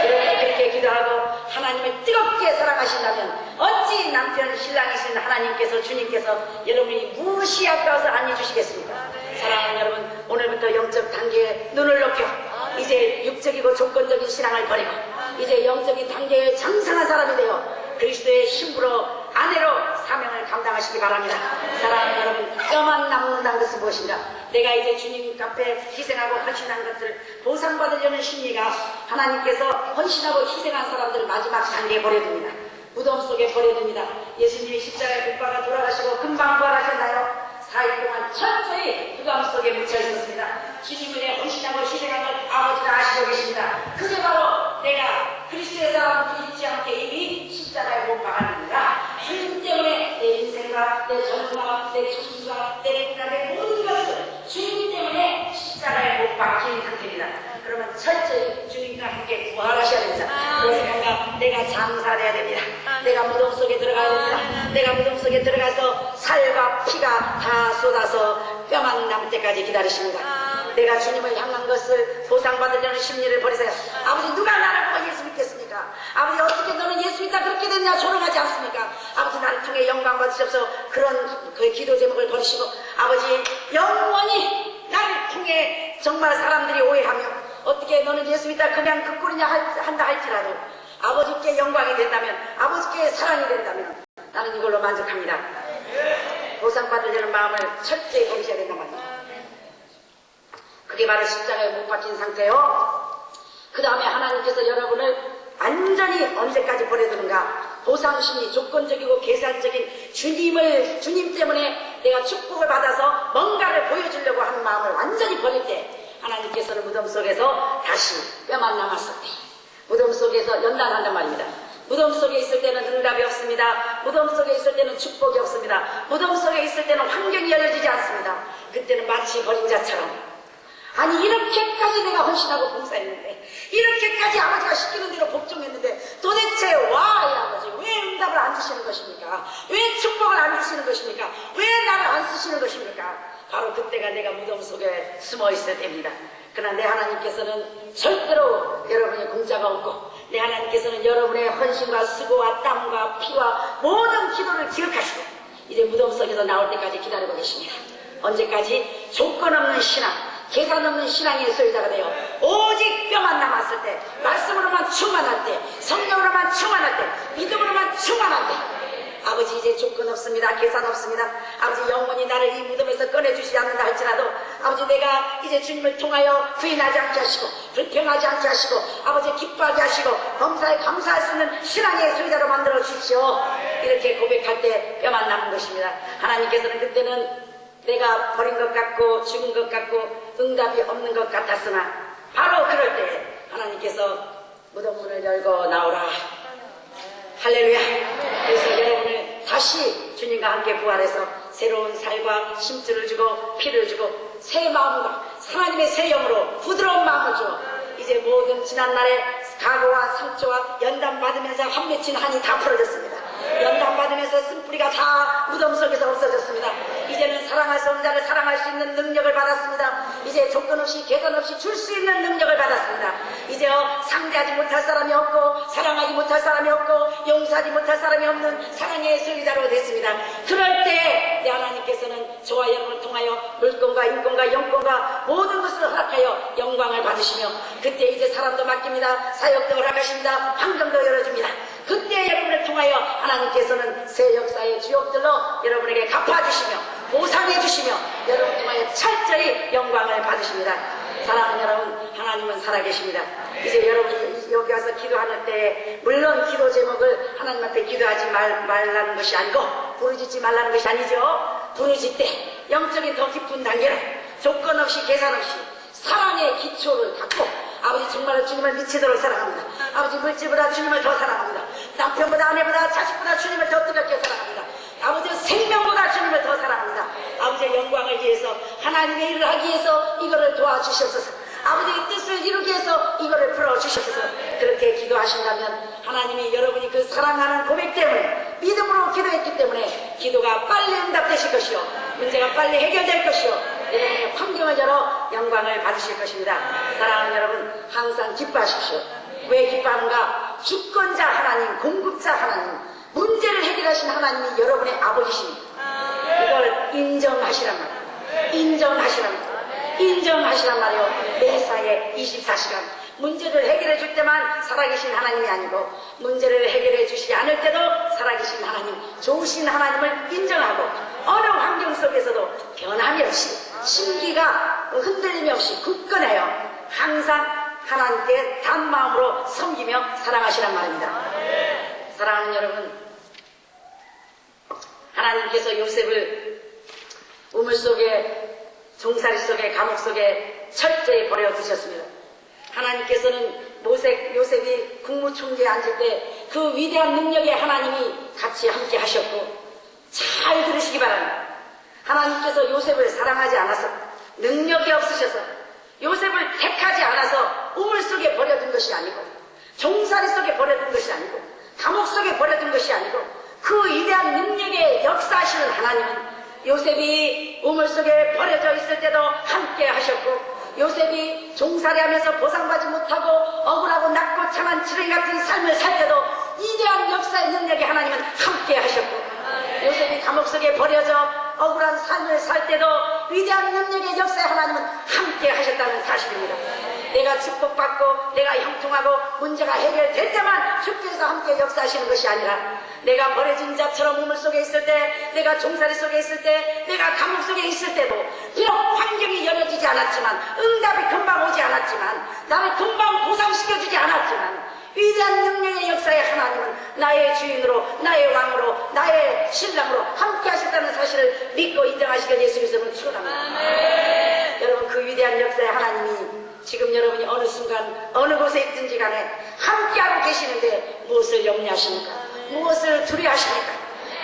Speaker 2: 여러분이 그렇게 기도하고 하나님을 뜨겁게 사랑하신다면 어찌 남편 신랑이신 하나님께서 주님께서 여러분이 무엇이 아까워서 안 해주시겠습니까? 사랑하는 여러분, 오늘부터 영적 단계에 눈을 높여 이제 육적이고 조건적인 신앙을 버리고 이제 영적인 단계에 장성한 사람이 되어 그리스도의 신부로 아내로 사명을 감당하시기 바랍니다. 사랑하는 여러분, 뼈만 남는다는 것은 무엇인가? 내가 이제 주님 앞에 희생하고 헌신한 것을 보상받으려는 심리가 하나님께서 헌신하고 희생한 사람들을 마지막 단계에 버려둡니다. 무덤 속에 버려둡니다. 예수님이 십자가에 못 박아 돌아가시고 금방 부활하셨나요? 4일 동안 철저히 무덤 속에 묻혀 있었습니다. 주님을 위해 헌신하고 희생한 걸 아버지가 아시고 계십니다. 그게 바로 내가 그리스도의 사람을 잊지 않게 이미 십자가에 못 박았느니라. 주님 때문에 내 인생과 내 젊음과 내 초심과 내 모든 것을 주님 때문에 십자가에 못 박힌 상태입니다. 그러면 철저히 주님과 함께 부활하셔야 됩니다. 그래서 내가 장사돼야 됩니다. 내가 무덤 속에 들어가야 됩니다. 내가 무덤 속에 들어가서 살과 피가 다 쏟아서 뼈만 남을 때까지 기다리십니다. 내가 주님을 향한 것을 보상받으려는 심리를 버리세요. 아버지 누가 나를 보고 예수 믿겠습니까? 아버지 어떻게 너는 예수 믿다 그렇게 됐냐 조롱하지 않습니까? 아버지 나를 통해 영광 받으시옵소서. 그런 그 기도 제목을 버리시고 아버지 영원히 나를 통해 정말 사람들이 오해하며 어떻게 너는 예수 믿다 그냥 그 꼴이냐 한다 할지라도 아버지께 영광이 된다면 아버지께 사랑이 된다면 나는 이걸로 만족합니다. 보상받으려는 마음을 철저히 버리셔야 된단 말이에요. 그게 바로 십자가에 못 박힌 상태요. 그 다음에 하나님께서 여러분을 완전히 언제까지 버려두는가? 보상심리, 조건적이고 계산적인 주님 때문에 내가 축복을 받아서 뭔가를 보여주려고 하는 마음을 완전히 버릴 때 하나님께서는 무덤 속에서 다시 뼈만 남았을 때 무덤 속에서 연단한단 말입니다. 무덤 속에 있을 때는 응답이 없습니다. 무덤 속에 있을 때는 축복이 없습니다. 무덤 속에 있을 때는 환경이 열려지지 않습니다. 그때는 마치 버린 자처럼 아니 이렇게까지 내가 헌신하고 봉사했는데 이렇게까지 아버지가 시키는 대로 복종했는데 도대체 와 이 아버지 왜 응답을 안 주시는 것입니까? 왜 축복을 안 주시는 것입니까? 왜 나를 안 쓰시는 것입니까? 바로 그때가 내가 무덤 속에 숨어 있어야 됩니다. 그러나 내 하나님께서는 절대로 여러분의 공짜가 없고 내 하나님께서는 여러분의 헌신과 수고와 땀과 피와 모든 기도를 기억하시고 이제 무덤 속에서 나올 때까지 기다리고 계십니다. 언제까지? 조건 없는 신앙, 계산 없는 신앙의 소유자가 되어 오직 뼈만 남았을 때, 말씀으로만 충만할 때, 성령으로만 충만할 때, 믿음으로만 충만할 때 아버지 이제 조건 없습니다. 계산 없습니다. 아버지 영원히 나를 이 무덤에서 꺼내주시지 않는다 할지라도 아버지 내가 이제 주님을 통하여 부인하지 않게 하시고 불평하지 않게 하시고 아버지 기뻐하게 하시고 범사에 감사할 수 있는 신앙의 소유자로 만들어 주십시오. 이렇게 고백할 때 뼈만 남은 것입니다. 하나님께서는 그때는 내가 버린 것 같고 죽은 것 같고 응답이 없는 것 같았으나 바로 그럴 때 하나님께서 무덤 문을 열고 나오라. 할렐루야. 그래서 여러분을 다시 주님과 함께 부활해서 새로운 살과 심줄을 주고 피를 주고 새 마음과 하나님의 새 영으로 부드러운 마음을 주어 이제 모든 지난날의 각오와 상처와 연단 받으면서 한 맺힌 한이 다 풀어졌습니다. 연단 받으면서 쓴뿌리가 다 무덤 속에서 없어졌습니다. 이제는 사랑할 수 없는 자를 사랑할 수 있는 능력을 받았습니다. 이제 조건 없이 계산 없이 줄 수 있는 능력을 받았습니다. 이제 상대하지 못할 사람이 없고 사랑하지 못할 사람이 없고 용서하지 못할 사람이 없는 사랑의 소유자로 됐습니다. 그럴 때 내 하나님께서는 저와 여러분을 통하여 물권과 인권과 영권과 모든 것을 허락하여 영광을 받으시며 그때 이제 사람도 맡깁니다. 사역도 허락하십니다. 환경도 열어줍니다. 그때 여러분을 통하여 하나님께서는 새 역사의 주역들로 여러분에게 갚아주시며 보상해주시며 여러분을 통하여 철저히 영광을 받으십니다. 사랑하는 여러분, 하나님은 살아계십니다. 이제 여러분이 여기 와서 기도하는 때 물론 기도 제목을 하나님 앞에 기도하지 말라는 것이 아니고 부르짖지 말라는 것이 아니죠. 부르짖 때 영적인 더 깊은 단계로 조건 없이 계산 없이 사랑의 기초를 갖고 아버지 정말로 주님을 미치도록 사랑합니다. 아버지 물질보다 주님을 더 사랑합니다. 남편보다 아내보다 자식보다 주님을 더 뜨겁게 사랑합니다. 아버지 생명보다 주님을 더 사랑합니다. 아버지의 영광을 위해서 하나님의 일을 하기 위해서 이거를 도와주시옵소서. 아버지의 뜻을 이루기 위해서 이거를 풀어주시옵소서. 그렇게 기도하신다면 하나님이 여러분이 그 사랑하는 고백 때문에 믿음으로 기도했기 때문에 기도가 빨리 응답되실 것이요 문제가 빨리 해결될 것이요 여러분의 환경을 열어 영광을 받으실 것입니다. 사랑하는 여러분 항상 기뻐하십시오. 왜 기뻐하는가? 주권자 하나님, 공급자 하나님, 문제를 해결하신 하나님이 여러분의 아버지십니다. 이걸 인정하시란 말이에요. 인정하시란 말이에요. 매사에 24시간 문제를 해결해 줄 때만 살아계신 하나님이 아니고 문제를 해결해 주시지 않을 때도 살아계신 하나님, 좋으신 하나님을 인정하고 어느 환경 속에서도 변함이 없이 심기가 흔들림이 없이 굳건해요. 항상 하나님께 단 마음으로 섬기며 사랑하시란 말입니다. 사랑하는 여러분, 하나님께서 요셉을 우물 속에 종살이 속에 감옥 속에 철저히 버려 두셨습니다. 하나님께서는 요셉이 국무총리에 앉을 때 그 위대한 능력의 하나님이 같이 함께 하셨고 잘 들으시기 바랍니다. 하나님께서 요셉을 사랑하지 않아서 능력이 없으셔서 요셉을 택하지 않아서 우물 속에 버려둔 것이 아니고 종살이 속에 버려둔 것이 아니고 감옥 속에 버려둔 것이 아니고 그 위대한 능력의 역사하시는 하나님은 요셉이 우물 속에 버려져 있을 때도 함께 하셨고 요셉이 종살이하면서 보상받지 못하고 억울하고 낮고 참한 지렁이 같은 삶을 살 때도 위대한 역사의 능력의 하나님은 함께 하셨고 요셉이 감옥 속에 버려져 억울한 삶을 살 때도 위대한 능력의 역사의 하나님은 함께 하셨다는 사실입니다. 내가 축복받고 내가 형통하고 문제가 해결될 때만 주께서 함께 역사하시는 것이 아니라 내가 버려진 자처럼 우물 속에 있을 때, 내가 종살이 속에 있을 때, 내가 감옥 속에 있을 때도 비록 환경이 열어지지 않았지만 응답이 금방 오지 않았지만 나를 금방 보상시켜주지 않았지만 위대한 능력의 역사의 하나님은 나의 주인으로 나의 왕으로 나의 신랑으로 함께 하셨다는 사실을 믿고 인정하시길 예수 그리스도는 축원합니다. 여러분 그 위대한 역사의 하나님이 지금 여러분이 어느 순간 어느 곳에 있든지 간에 함께하고 계시는데 무엇을 염려하십니까? 무엇을 두려워하십니까?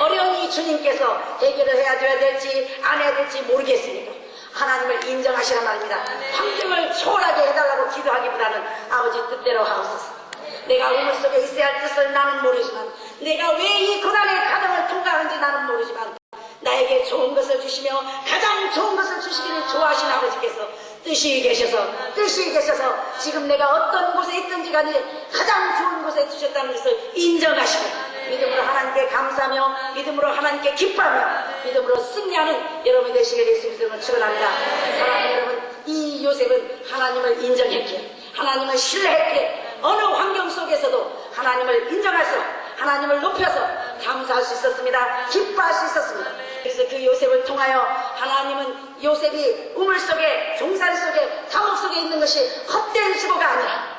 Speaker 2: 어려운 이 주님께서 해결을 해야 될지 안 해야 될지 모르겠습니까? 하나님을 인정하시란 말입니다. 환경을 초월하게 해달라고 기도하기보다는 아버지 뜻대로 하옵소서. 내가 우물 속에 있어야 할 뜻을 나는 모르지만 내가 왜 이 고난의 가정을 통과하는지 나는 모르지만 나에게 좋은 것을 주시며 가장 좋은 것을 주시기를 좋아하신 아버지께서 뜻이 계셔서 지금 내가 어떤 곳에 있든지 간에 가장 좋은 곳에 두셨다는 것을 인정하시고 믿음으로 하나님께 감사하며 믿음으로 하나님께 기뻐하며 믿음으로 승리하는 여러분이 되시길 예수 그리스도로 축원합니다. 사랑하는 여러분, 이 요셉은 하나님을 인정했기에 하나님을 신뢰했기에 어느 환경 속에서도 하나님을 인정해서 하나님을 높여서 감사할 수 있었습니다. 기뻐할 수 있었습니다. 그래서 그 요셉을 통하여 하나님은 요셉이 우물 속에, 종살 속에, 감옥 속에 있는 것이 헛된 수고가 아니라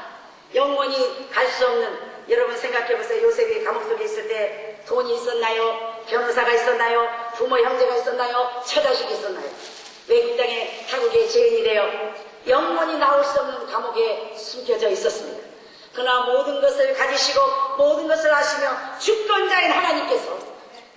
Speaker 2: 영원히 갈 수 없는, 여러분 생각해보세요. 요셉이 감옥 속에 있을 때 돈이 있었나요? 변호사가 있었나요? 부모 형제가 있었나요? 처자식이 있었나요? 외국 땅에 타국의 죄인이래요. 영원히 나올 수 없는 감옥에 숨겨져 있었습니다. 그러나 모든 것을 가지시고 모든 것을 아시며 주권자인 하나님께서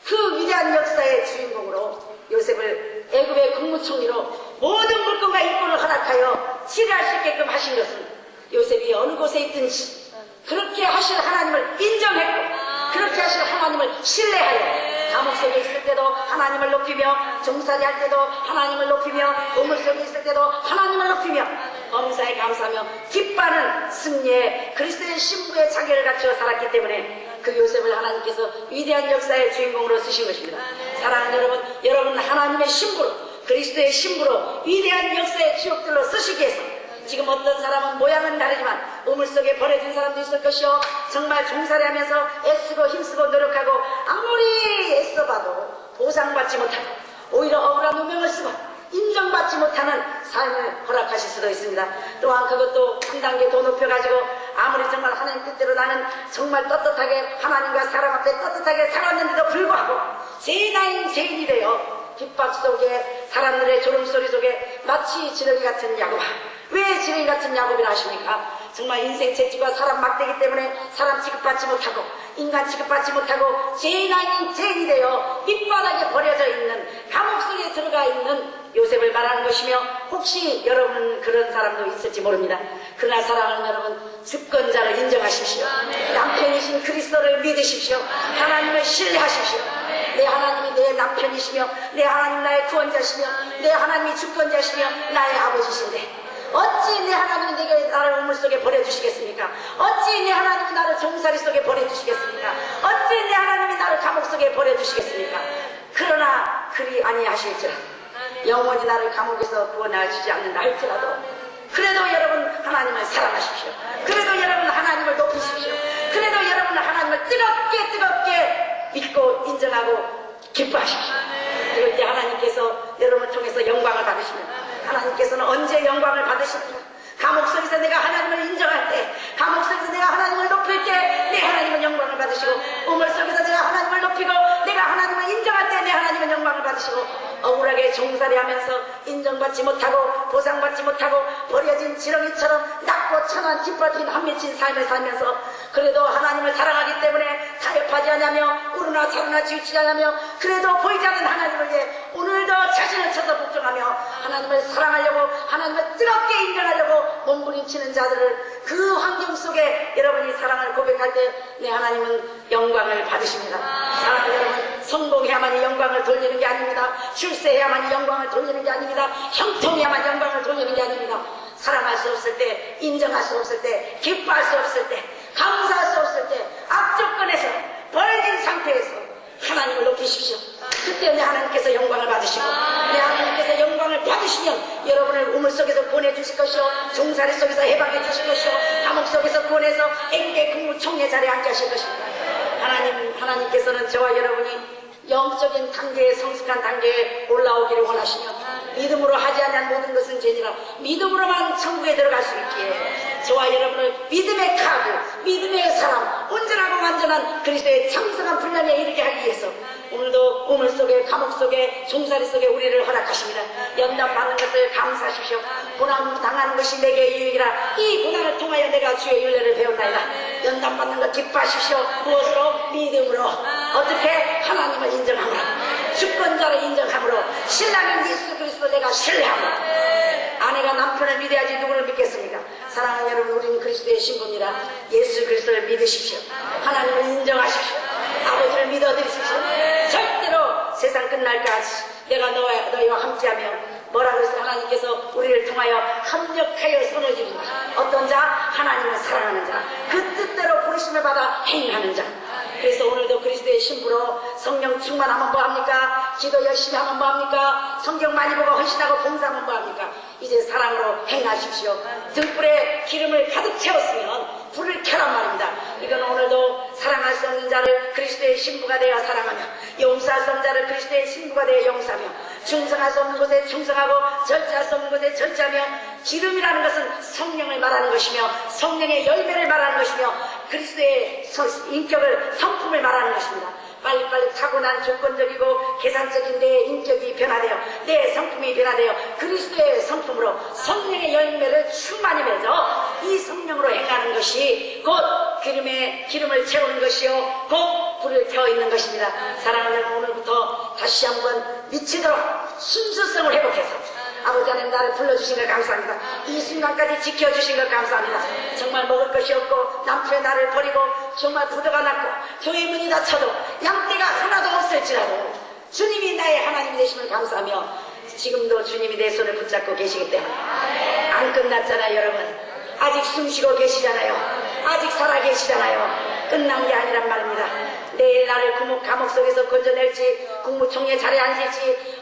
Speaker 2: 그 위대한 역사의 주인공으로 요셉을 애굽의 국무총리로 모든 물건과 인권을 허락하여 치료할 수 있게끔 하신 것은 요셉이 어느 곳에 있든지 그렇게 하실 하나님을 인정했고 그렇게 하실 하나님을 신뢰하여 감옥 속에 있을 때도 하나님을 높이며 종살이 할 때도 하나님을 높이며 우물 속에 있을 때도 하나님을 높이며 범사에 감사하며 기뻐하는 승리의 그리스도의 신부의 자격을 갖추어 살았기 때문에 그 요셉을 하나님께서 위대한 역사의 주인공으로 쓰신 것입니다. 사랑하는 여러분, 여러분 하나님의 신부로, 그리스도의 신부로 위대한 역사의 주역들로 쓰시기 위해서 지금 어떤 사람은 모양은 다르지만 우물 속에 버려진 사람도 있을 것이요, 정말 종살이하면서 애쓰고 힘쓰고 노력하고 아무리 애써봐도 보상받지 못하고 오히려 억울한 누명을 쓰고 인정받지 못하는 삶을 허락하실 수도 있습니다. 또한 그것도 한 단계 더 높여가지고 아무리 정말 하나님 뜻대로 나는 정말 떳떳하게 하나님과 사람 앞에 떳떳하게 살았는데도 불구하고 죄인아닌 죄인이 되어 핍박 속에 사람들의 조롱소리 속에 마치 지렁이 같은 야곱. 왜 지렁이 같은 야곱이라 하십니까? 정말 인생 채찍과 사람 막대기 때문에 사람 취급받지 못하고 인간 취급받지 못하고 죄인 아닌 죄인이 되어 밑바닥에 버려져 있는 감옥 속에 들어가 있는 요셉을 말하는 것이며 혹시 여러분 그런 사람도 있을지 모릅니다. 그러나 사랑하는 여러분, 주권자를 인정하십시오. 남편이신 그리스도를 믿으십시오. 하나님을 신뢰하십시오. 내 하나님이 내 남편이시며 내 하나님 나의 구원자시며 내 하나님이 주권자시며 나의 아버지신데 어찌 내 하나님이 내게 나를 우물 속에 버려주시겠습니까? 어찌 내 하나님이 나를 종살이 속에 버려주시겠습니까? 어찌 내 하나님이 나를 감옥 속에 버려주시겠습니까? 그러나 그리 아니하실지라 영원히 나를 감옥에서 구원하시지 않는다 할지라도 그래도 여러분 하나님을 사랑하십시오. 그래도 여러분 하나님을 높이십시오. 그래도 여러분 하나님을 뜨겁게 믿고 인정하고 기뻐하십시오. 그럴 때 하나님께서 여러분을 통해서 영광을 받으시면 하나님께서는 언제 영광을 받으십니까? 감옥 속에서 내가 하나님을 인정할 때, 감옥 속에서 내가 하나님을 높일 때 내 하나님은 영광을 받으시고, 우물 속에서 내가 하나님을 높이고 내가 하나님을 인정할 때 내 하나님은 영광을 받으시고, 억울하게 종살이하면서 인정받지 못하고 보상받지 못하고 버려진 지렁이처럼 낮고 천한 뒷바퀴 한 맺힌 삶을 살면서 그래도 하나님을 사랑하기 때문에 타협하지 않으며 우르나 자르나 치우치지 않으며 그래도 보이지 않는 하나님을 위해 오늘도 자신을 쳐서 복종하며 하나님을 사랑하려고 하나님을 뜨겁게 인정하려고 몸부림치는 자들을 그 환경 속에 여러분이 사랑을 고백할 때 내 하나님은 영광을 받으십니다. 사랑하는 여러분, 성공해야만이 영광을 돌리는 게 아닙니다. 출세해야만이 영광을 돌리는 게 아닙니다. 형통해야만 영광을 돌리는 게 아닙니다. 사랑할 수 없을 때, 인정할 수 없을 때, 기뻐할 수 없을 때, 감사할 수 없을 때, 악조건에서 벌어진 상태에서 하나님을 높이십시오. 그때 내 하나님께서 영광을 받으시고 내 하나님께서 영광을 받으시면 여러분을 우물 속에서 구원해 주실 것이요, 종살이 속에서 해방해 주실 것이요, 감옥 속에서 구원해서 애국의 국무총리 자리에 앉게 하실 것입니다. 하나님께서는 저와 여러분이 영적인 단계에, 성숙한 단계에 올라오기를 원하시며 믿음으로 하지 않는 모든 것은 죄니라 믿음으로만 천국에 들어갈 수 있기에 저와 여러분을 믿음의 카드, 믿음의 사람, 온전하고 완전한 그리스도의 참성한 분량에 이르게 하기 위해서 오늘도 우물 속에, 감옥 속에, 종살이 속에 우리를 허락하십니다. 연단받는 것을 감사하십시오. 고난 당하는 것이 내게 유익이라 이 고난을 통하여 내가 주의 윤례를 배웠나이다. 연단받는 것 기뻐하십시오. 무엇으로? 믿음으로. 어떻게? 하나님을 인정함으로, 주권자를 인정함으로, 신랑인 예수 그리스도 내가 신뢰함으로. 아내가 남편을 믿어야지 누구를 믿겠습니까? 사랑하는 여러분, 우리는 그리스도의 신부입니다. 예수 그리스도를 믿으십시오. 하나님을 인정하십시오. 아버지를 믿어드리십시오. 절대로 세상 끝날까지 내가 너희와 함께하며 뭐라 그래서 하나님께서 우리를 통하여 합력하여 선을 이룬다. 어떤 자? 하나님을 사랑하는 자, 그 뜻대로 부르심을 받아 행하는 자. 그래서 오늘도 그리스도의 신부로 성령 충만하면 뭐합니까? 기도 열심히 하면 뭐합니까? 성경 많이 보고 헌신하고 봉사하면 뭐합니까? 이제 사랑으로 행하십시오. 등불에 기름을 가득 채웠으면 불을 켜란 말입니다. 이건 오늘도 사랑 사랑할 수 없는 자를 그리스도의 신부가 되어 사랑하며 용서할 수 없는 자를 그리스도의 신부가 되어 용서하며 충성할 수 없는 곳에 충성하고 절제할 수 없는 곳에 절제하며 기름이라는 것은 성령을 말하는 것이며 성령의 열매를 말하는 것이며 그리스도의 인격을 성품을 말하는 것입니다. 빨리빨리 타고난 조건적이고 계산적인 내 인격이 변화되어 내 성품이 변화되어 그리스도의 성품으로 성령의 열매를 충만히 맺어 이 성령으로 행하는 것이 곧 기름을 채우는 것이요 곧 불을 켜어 있는 것입니다. 사랑하는 여러분, 오늘부터 다시 한번 미치도록 순수성을 회복해서 아버지 하나님 나를 불러주신 것 감사합니다. 이 순간까지 지켜주신 것 감사합니다. 정말 먹을 것이 없고 남편의 나를 버리고 정말 부도가 났고 교회 문이 닫혀도 양떼가 하나도 없을지라도 주님이 나의 하나님이 되심을 감사하며 지금도 주님이 내 손을 붙잡고 계시기 때문에 안 끝났잖아요. 여러분 아직 숨쉬고 계시잖아요. 아직 살아 계시잖아요. 끝난 게 아니란 말입니다. 내일 나를 감옥 속에서 건져낼지 국무총리의 자리에 앉을지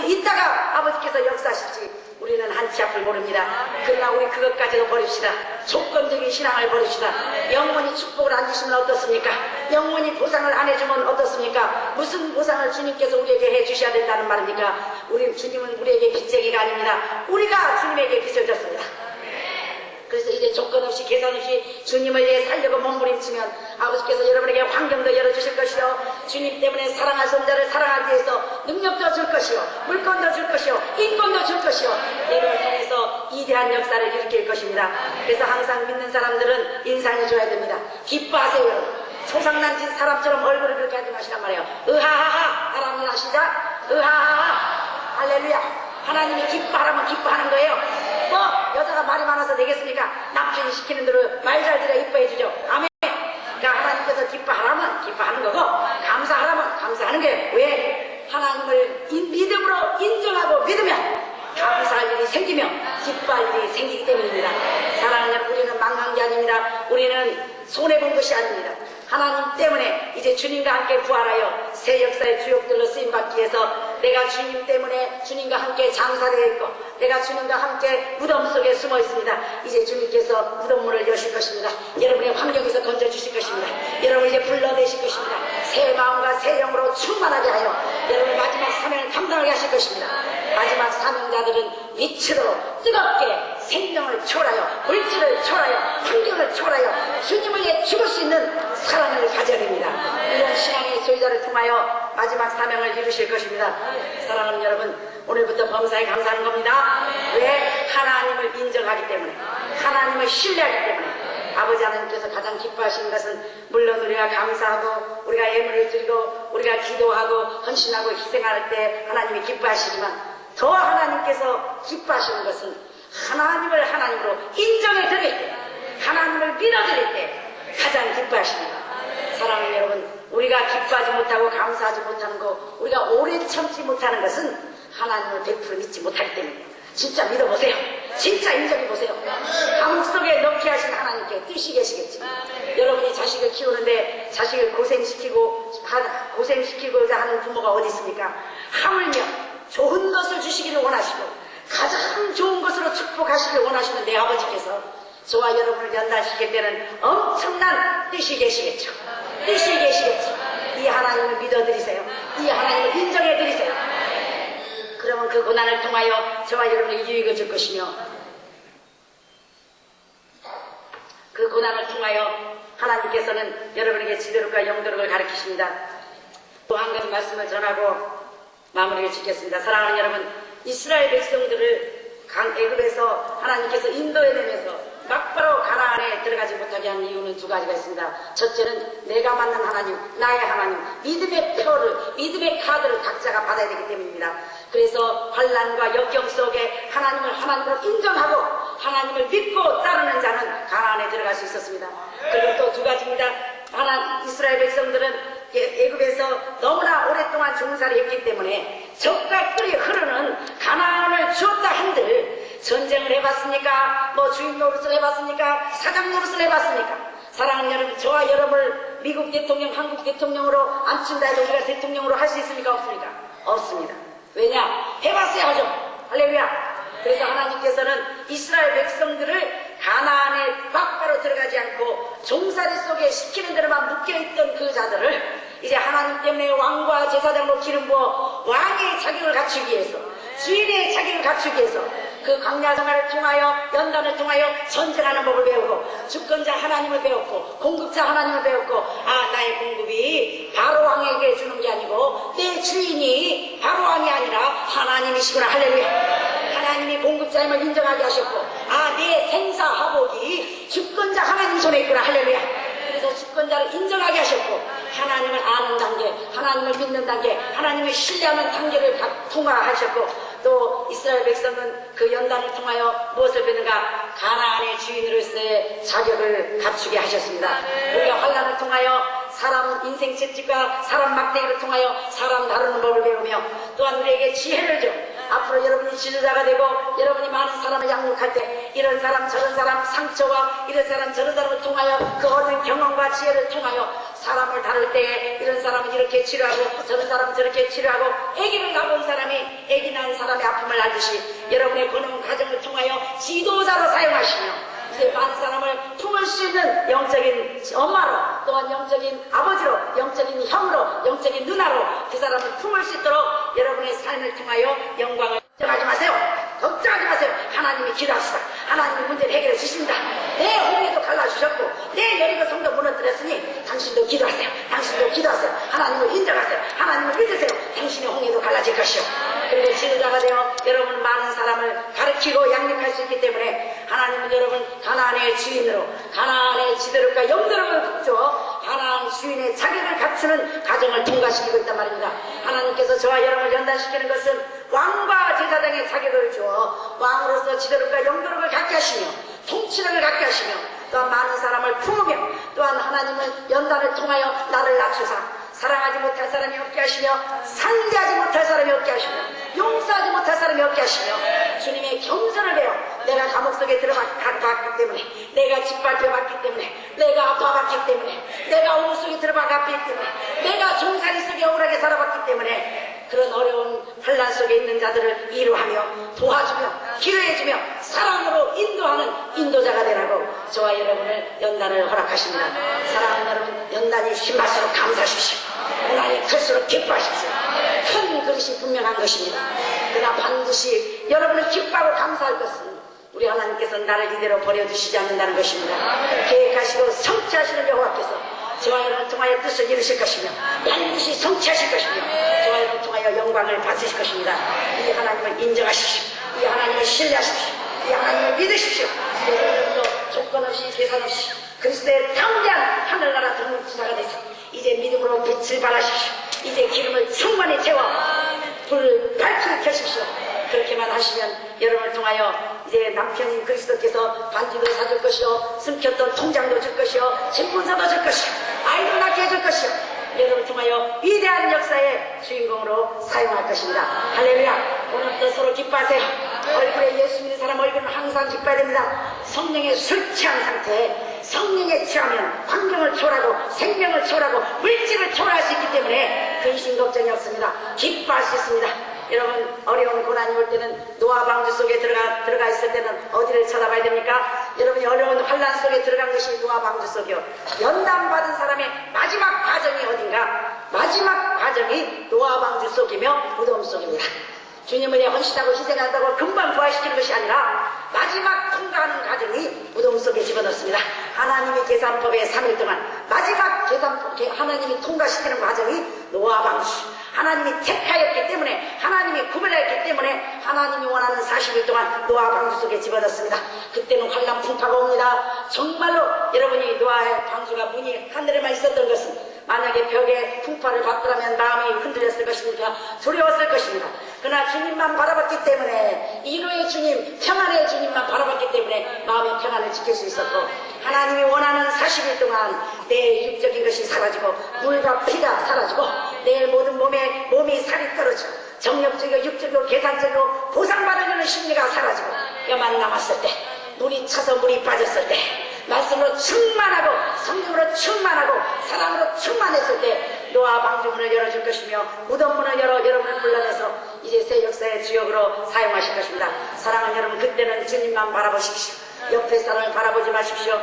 Speaker 2: 이따가 아버지께서 역사하실지 우리는 한치 앞을 모릅니다. 그러나 우리 그것까지도 버립시다. 조건적인 신앙을 버립시다. 영원히 축복을 안 주시면 어떻습니까? 영원히 보상을 안 해주면 어떻습니까? 무슨 보상을 주님께서 우리에게 해주셔야 된다는 말입니까? 주님은 우리에게 빚쟁이가 아닙니다. 우리가 주님에게 빚을 졌습니다. 그래서 이제 조건 없이 계산 없이 주님을 위해 살려고 몸부림치면 아버지께서 여러분에게 환경도 열어주실 것이요 주님 때문에 사랑할 수 없는 자를 사랑하기 위해서 능력도 줄 것이요 물건도 줄 것이요 인권도 줄 것이요 여러분을 통해서 이대한 역사를 일으킬 것입니다. 그래서 항상 믿는 사람들은 인상이 줘야 됩니다. 기뻐하세요. 여러분. 초상난 진 사람처럼 얼굴을 그렇게 하지 마시란 말이에요. 으하하하 하나님 시작 으하하하 할렐루야. 하나님이 기뻐하라면 기뻐하는 거예요. 뭐 여자가 말이 많아서 되겠습니까? 남편이 시키는 대로 말 잘 들어 이뻐해 주죠. 아멘. 그러니까 하나님께서 기뻐하라면 기뻐하는 거고 감사하라면 감사하는 거예요. 왜? 하나님을 믿음으로 인정하고 믿으면 감사할 일이 생기며 기뻐할 일이 생기기 때문입니다. 사랑하는 여러분, 우리는 망한 게 아닙니다. 우리는 손해본 것이 아닙니다. 하나님 때문에 이제 주님과 함께 부활하여 새 역사의 주역들로 쓰임받기 위해서 내가 주님 때문에 주님과 함께 장사되어 있고 내가 주님과 함께 무덤 속에 숨어 있습니다. 이제 주님께서 무덤문을 여실 것입니다. 여러분의 환경에서 건져주실 것입니다. 여러분을 이제 불러내실 것입니다. 새 마음과 새 영으로 충만하게 하여 여러분의 마지막 사명을 감당하게 하실 것입니다. 마지막 사명자들은 미치도록 뜨겁게 생명을 초월하여 물질을 초월하여 환경을 초월하여 주님을 위해 죽을 수 있는 사랑을 가져야 됩니다. 이런 신앙의 소유자를 통하여 마지막 사명을 이루실 것입니다. 사랑하는 여러분, 오늘부터 범사에 감사하는 겁니다. 왜? 하나님을 인정하기 때문에 하나님을 신뢰하기 때문에 아버지 하나님께서 가장 기뻐하시는 것은 물론 우리가 감사하고 우리가 예물을 드리고 우리가 기도하고 헌신하고 희생할 때 하나님이 기뻐하시지만 더 하나님께서 기뻐하시는 것은 하나님을 하나님으로 인정해 드릴 때 하나님을 믿어드릴 때 가장 기뻐하십니다. 사랑하는 여러분, 우리가 기뻐하지 못하고 감사하지 못하는 거 우리가 오래 참지 못하는 것은 하나님을 100% 믿지 못하기 때문에 진짜 믿어보세요. 진짜 인정해보세요. 감옥 속에 넣게 하신 하나님께 뜻이 계시겠지. 여러분이 자식을 키우는데 자식을 고생시키고자 하는 부모가 어디 있습니까? 하물며 좋은 것을 주시기를 원하시고 가장 좋은 것으로 축복하시기를 원하시는 내 아버지께서 저와 여러분을 연단시킬 때는 엄청난 뜻이 계시겠죠. 뜻이 계시겠죠. 이 하나님을 믿어드리세요. 이 하나님을 인정해드리세요. 그러면 그 고난을 통하여 저와 여러분에게 유익을 줄 것이며 그 고난을 통하여 하나님께서는 여러분에게 지도력과 영도력을 가르치십니다. 또 한 가지 말씀을 전하고 마무리를 짓겠습니다. 사랑하는 여러분, 이스라엘 백성들을 애굽에서 하나님께서 인도해내면서 막바로 가나안에 들어가지 못하게 한 이유는 두 가지가 있습니다. 첫째는 내가 만난 하나님, 나의 하나님, 믿음의 표를, 믿음의 카드를 각자가 받아야 되기 때문입니다. 그래서 환난과 역경 속에 하나님을 하나님으로 인정하고 하나님을 믿고 따르는 자는 가나안에 들어갈 수 있었습니다. 그리고 또 두 가지입니다. 이스라엘 백성들은 애굽에서 너무나 오랫동안 종살이했기 때문에 적과 꿀이 흐르는 가나안을 주었다 한들 전쟁을 해봤습니까? 뭐 주인 노릇을 해봤습니까? 사장 노릇을 해봤습니까? 사랑하는 여러분, 저와 여러분을 미국 대통령, 한국 대통령으로 앉힌다 해도 우리가 대통령으로 할 수 있습니까? 없습니까? 없습니다. 왜냐? 해봤어야 하죠. 할렐루야. 그래서 하나님께서는 이스라엘 백성들을 가나안에 막바로 들어가지 않고 종살이 속에 시키는 대로만 묶여있던 그 자들을 이제 하나님 때문에 왕과 제사장으로 기름 부어 왕의 자격을 갖추기 위해서, 주인의 자격을 갖추기 위해서 그 광야 생활을 통하여 연단을 통하여 전쟁하는 법을 배우고, 주권자 하나님을 배웠고, 공급자 하나님을 배웠고, 나의 공급이 바로 왕에게 주는 게 아니고 내 주인이 바로 왕이 아니라 하나님이시구나. 할렐루야. 하나님이 공급자임을 인정하게 하셨고, 내 생사화복이 주권자 하나님 손에 있구나. 할렐루야. 그래서 주권자를 인정하게 하셨고, 하나님을 아는 단계, 하나님을 믿는 단계, 하나님을 신뢰하는 단계를 통과하셨고, 또 이스라엘 백성은 그 연단을 통하여 무엇을 배우는가? 가나안의 주인으로서의 자격을 갖추게 하셨습니다. 우리가 환난을 통하여 사람 인생 채찍과 사람 막대기를 통하여 사람 다루는 법을 배우며, 또한 우리에게 지혜를 줘. 앞으로 여러분이 지도자가 되고 여러분이 많은 사람을 양육할 때 이런 사람 저런 사람 상처와 이런 사람 저런 사람을 통하여 그 얻은 경험과 지혜를 통하여 사람을 다룰 때에 이런 사람은 이렇게 치료하고 저런 사람은 저렇게 치료하고, 아기를 낳은 사람이 아기 낳은 사람의 아픔을 알듯이 여러분의 권한 가정을 통하여 지도자로 사용하시며, 이제 많은 사람을 품을 수 있는 영적인 엄마로, 또한 영적인 아버지로, 영적인 형으로, 영적인 누나로 그 사람을 품을 수 있도록 여러분의 삶을 통하여 영광을 걱정하지 마세요. 걱정하지 마세요. 하나님이 기도하시다. 하나님이 문제를 해결해 주십니다. 내 홍해도 갈라주셨고 내 여리고 성도 무너뜨렸으니 당신도 기도하세요. 당신도 기도하세요. 하나님을 인정하세요. 하나님을 믿으세요. 당신의 홍해도 갈라질 것이요. 그리고 지도자가 되어 여러분 많은 사람을 가르치고 양육할 수 있기 때문에 하나님은 여러분 가나안의 주인으로, 가나안의 지도력과 영도력을 붙여 가나안 주인의 자격을 갖추는 과정을 통과시키고 있단 말입니다. 하나님께서 저와 여러분을 연단시키는 것은 왕과 제사장의 자격을 주어 왕으로서 지도력과 영도력을 갖게 하시며 통치력을 갖게 하시며, 또한 많은 사람을 품으며, 또한 하나님은 연단을 통하여 나를 낮추사 사랑하지 못할 사람이 없게 하시며, 상대하지 못할 사람이 없게 하시며, 용서하지 못할 사람이 없게 하시며, 주님의 겸손을 배워 내가 감옥 속에 들어갔기 때문에, 내가 짓밟혀봤기 때문에, 내가 아파봤기 때문에, 내가 어둠 속에 들어갔기 때문에, 내가 종살이 속에 억울하게 살아봤기 때문에 그런 어려운 환난 속에 있는 자들을 위로하며 도와주며 기도해주며 사랑으로 인도하는 인도자가 되라고 저와 여러분을 연단을 허락하십니다. 사랑하는 여러분, 연단이 심할수록 감사하십시오. 고난이 클수록 기뻐하십시오. 큰 그릇이 분명한 것입니다. 그러나 반드시 여러분을 기뻐하고 감사할 것은 우리 하나님께서는 나를 이대로 버려두시지 않는다는 것입니다. 계획하시고 성취하시는 여호와께서 저와 여러분을 통하여 뜻을 이루실 것이며 반드시 성취하실 것이며 저와 여러분을 통하여 영광을 받으실 것입니다. 이 하나님을 인정하십시오. 이 하나님을 신뢰하십시오. 이 하나님을 믿으십시오. 그래서 여러분도 조건 없이 계산 없이 그리스도의 담대한 하늘나라 동물지사가 되서 이제 믿음으로 빛을 발하십시오. 이제 기름을 충만히 채워 불을 밝히게 켜십시오. 그렇게만 하시면 여러분을 통하여 이제 남편인 그리스도께서 반지도 사줄 것이요, 숨겼던 통장도 줄 것이요, 진분서도 줄 것이요, 아이도 낳게 해줄 것이요, 여러분을 통하여 위대한 역사의 주인공으로 사용할 것입니다. 할렐루야. 오늘도 서로 기뻐하세요. 얼굴에 예수 믿는 사람 얼굴은 항상 기뻐야 됩니다. 성령에 술 취한 상태에 성령에 취하면 환경을 초월하고 생명을 초월하고 물질을 초월할 수 있기 때문에 근심 걱정이 없습니다. 기뻐할 수 있습니다. 여러분, 어려운 고난이 올 때는 노아 방주 속에 들어가 있을 때는 어디를 쳐다봐야 됩니까? 여러분이 어려운 환란 속에 들어간 것이 노아 방주 속이요. 연단받은 사람의 마지막 과정이 어딘가? 마지막 과정이 노아 방주 속이며 무덤 속입니다. 주님을 위해 헌신하고 희생한다고 금방 부활시키는 것이 아니라 마지막 통과하는 과정이 무덤 속에 집어넣습니다. 하나님의 계산법에 3일 동안 마지막 계산법, 하나님이 통과시키는 과정이 노아 방주. 하나님이 택하였기 때문에, 하나님이 구별하였기 때문에 하나님이 원하는 40일 동안 노아 방주 속에 집어넣습니다. 그때는 환난 풍파가 옵니다. 정말로 여러분이 노아의 방주가 문이 하늘에만 있었던 것은 만약에 벽에 풍파를 받더라면 마음이 흔들렸을 것입니까? 두려웠을 것입니다. 그러나 주님만 바라봤기 때문에, 인호의 주님, 평안의 주님만 바라봤기 때문에 마음의 평안을 지킬 수 있었고, 하나님이 원하는 40일 동안 내 육적인 것이 사라지고 물과 피가 사라지고 내 모든 몸이 살이 떨어지고 정력적이고 육적이고 계산적이고 보상받으려는 심리가 사라지고 뼈만 남았을 때, 물이 차서 물이 빠졌을 때, 말씀으로 충만하고 성령으로 충만하고 사랑으로 충만했을 때 노아 방주문을 열어줄 것이며 무덤문을 열어 여러분을 불러내서 이제 새 역사의 주역으로 사용하실 것입니다. 사랑하는 여러분, 그때는 주님만 바라보십시오. 옆에 사람을 바라보지 마십시오.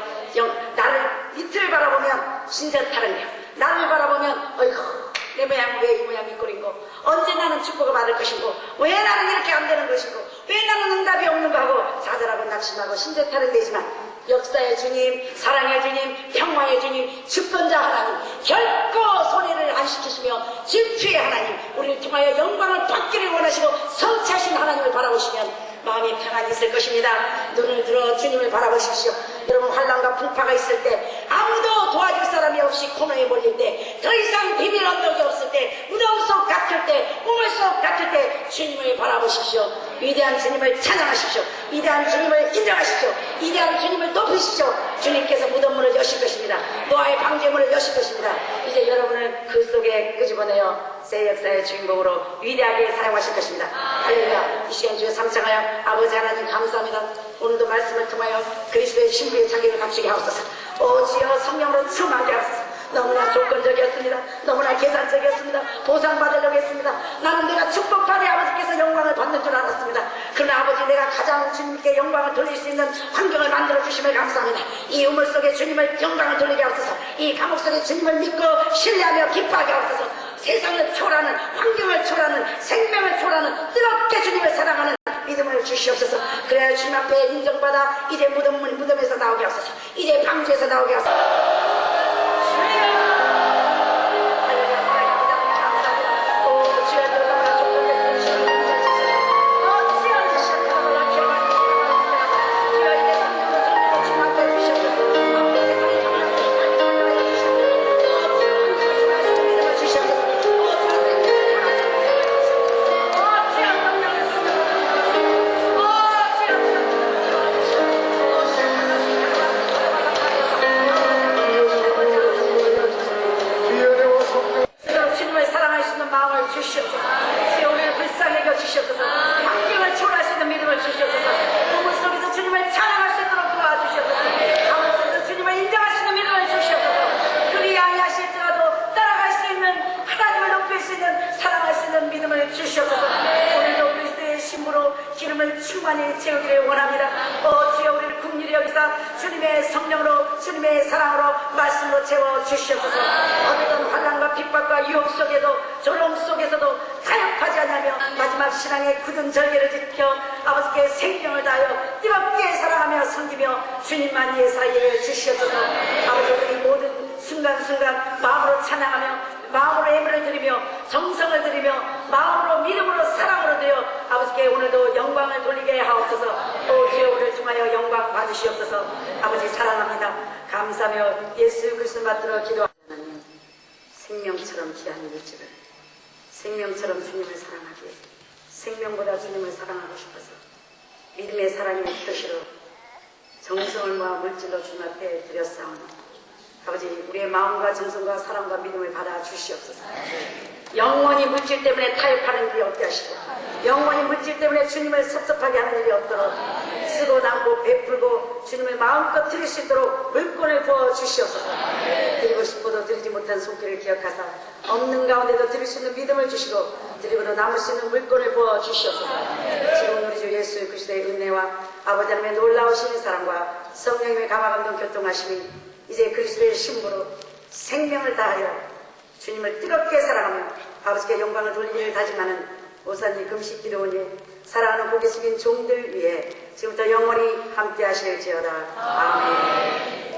Speaker 2: 나를 이틀 바라보면 신세 타령해요. 나를 바라보면 어이구 내 모양 왜 이 모양 이꼴인고, 언제 나는 축복을 받을 것인고, 왜 나는 이렇게 안 되는 것인고, 왜 나는 응답이 없는가 하고 좌절하고 낙심하고 신세 타령되지만, 역사의 주님, 사랑의 주님, 평화의 주님, 주권자 하나님, 결코 손해를 안 시키시며 질투의 하나님, 우리를 통하여 영광을 받기를 원하시고 성취하신 하나님을 바라보시면 마음이 평안이 있을 것입니다. 눈을 들어 주님을 바라보십시오. 여러분, 환난과 풍파가 있을 때, 아무도 도와줄 사람이 없이 코너에 몰릴 때, 더 이상 비밀 언덕이 없을 때, 무덤 속 갇힐 때, 우물 속 갇힐 때 주님을 바라보십시오. 위대한 주님을 찬양하십시오. 위대한 주님을 인정하십시오. 위대한 주님을 높이십시오. 주님께서 무덤문을 여실 것입니다. 노아의 방제문을 여실 것입니다. 이제 여러분을 그 속에 끄집어내어 새 역사의 주인공으로 위대하게 사용하실 것입니다. 할렐루야. 이 시간 주에 삼창하여 아버지 하나님 감사합니다. 오늘도 말씀을 통하여 그리스도의 신부의 자격을 감추게 하옵소서. 오 주여, 성령으로 충만하게 하옵소서. 너무나 조건적이었습니다. 너무나 계산적이었습니다. 보상받으려고 했습니다. 나는 내가 축복받아 아버지께서 영광을 받는 줄 알았습니다. 그러나 아버지, 내가 가장 주님께 영광을 돌릴 수 있는 환경을 만들어 주심을 감사합니다. 이 우물 속에 주님을 영광을 돌리게 하옵소서. 이 감옥 속에 주님을 믿고 신뢰하며 기뻐하게 하옵소서. 세상을 초월하는, 환경을 초월하는, 생명을 초월하는 뜨겁게 주님을 사랑하는 믿음을 주시옵소서. 그래야 주님 앞에 인정받아 이제 무덤에서 나오게 하옵소서. 이제 방주에서 나오게 하옵소서. 기름을 충만히 채우기를 원합니다. 오 주여, 우리를 긍휼히 여기사 주님의 성령으로, 주님의 사랑으로, 말씀으로 채워 주시옵소서. 어떤 환난과 핍박과 유혹 속에도, 조롱 속에서도 타협하지 않으며 마지막 신앙의 굳은 절개를 지켜 아버지께 생명을 다하여 뜨겁게 사랑하며 섬기며 주님만 예사에 주시옵소서. 아버지, 우리 모든 순간순간 마음으로 찬양하며 마음으로 예물을 드리며 정성을 드리며 마음으로 믿음으로 사랑으로 드려 아버지께 오늘도 영광을 돌리게 하옵소서. 오 주여, 우리를 통하여 영광 받으시옵소서. 아버지 사랑합니다. 감사하며 예수 그리스도 받들어 기도하는 생명처럼 귀한 물질을, 생명처럼 주님을 사랑하기에, 생명보다 주님을 사랑하고 싶어서 믿음의 사랑의 뜻으로 정성을 모아 물질로 주님 앞에 드렸사오니 아버지, 우리의 마음과 정성과 사랑과 믿음을 받아 주시옵소서. 영원히 물질 때문에 타협하는 일이 없게 하시고, 영원히 물질 때문에 주님을 섭섭하게 하는 일이 없도록 쓰고 남고 베풀고 주님을 마음껏 드릴 수 있도록 물권을 부어 주시옵소서. 드리고 싶어도 드리지 못한 손길을 기억하사 없는 가운데도 드릴 수 있는 믿음을 주시고 드리고도 남을 수 있는 물권을 부어 주시옵소서. 지금 우리 주 예수 그리스도의 은혜와 아버지 하나님의 놀라우신 사랑과 성령님의 감화감동 교통하심이 이제 그리스도의 신부로 생명을 다하여 주님을 뜨겁게 사랑하며 아버지께 영광을 돌리기를 다짐하는 오산리 금식 기도원이 사랑하는 고개 숙인 종들 위해 지금부터 영원히 함께 하실지어다. 아멘.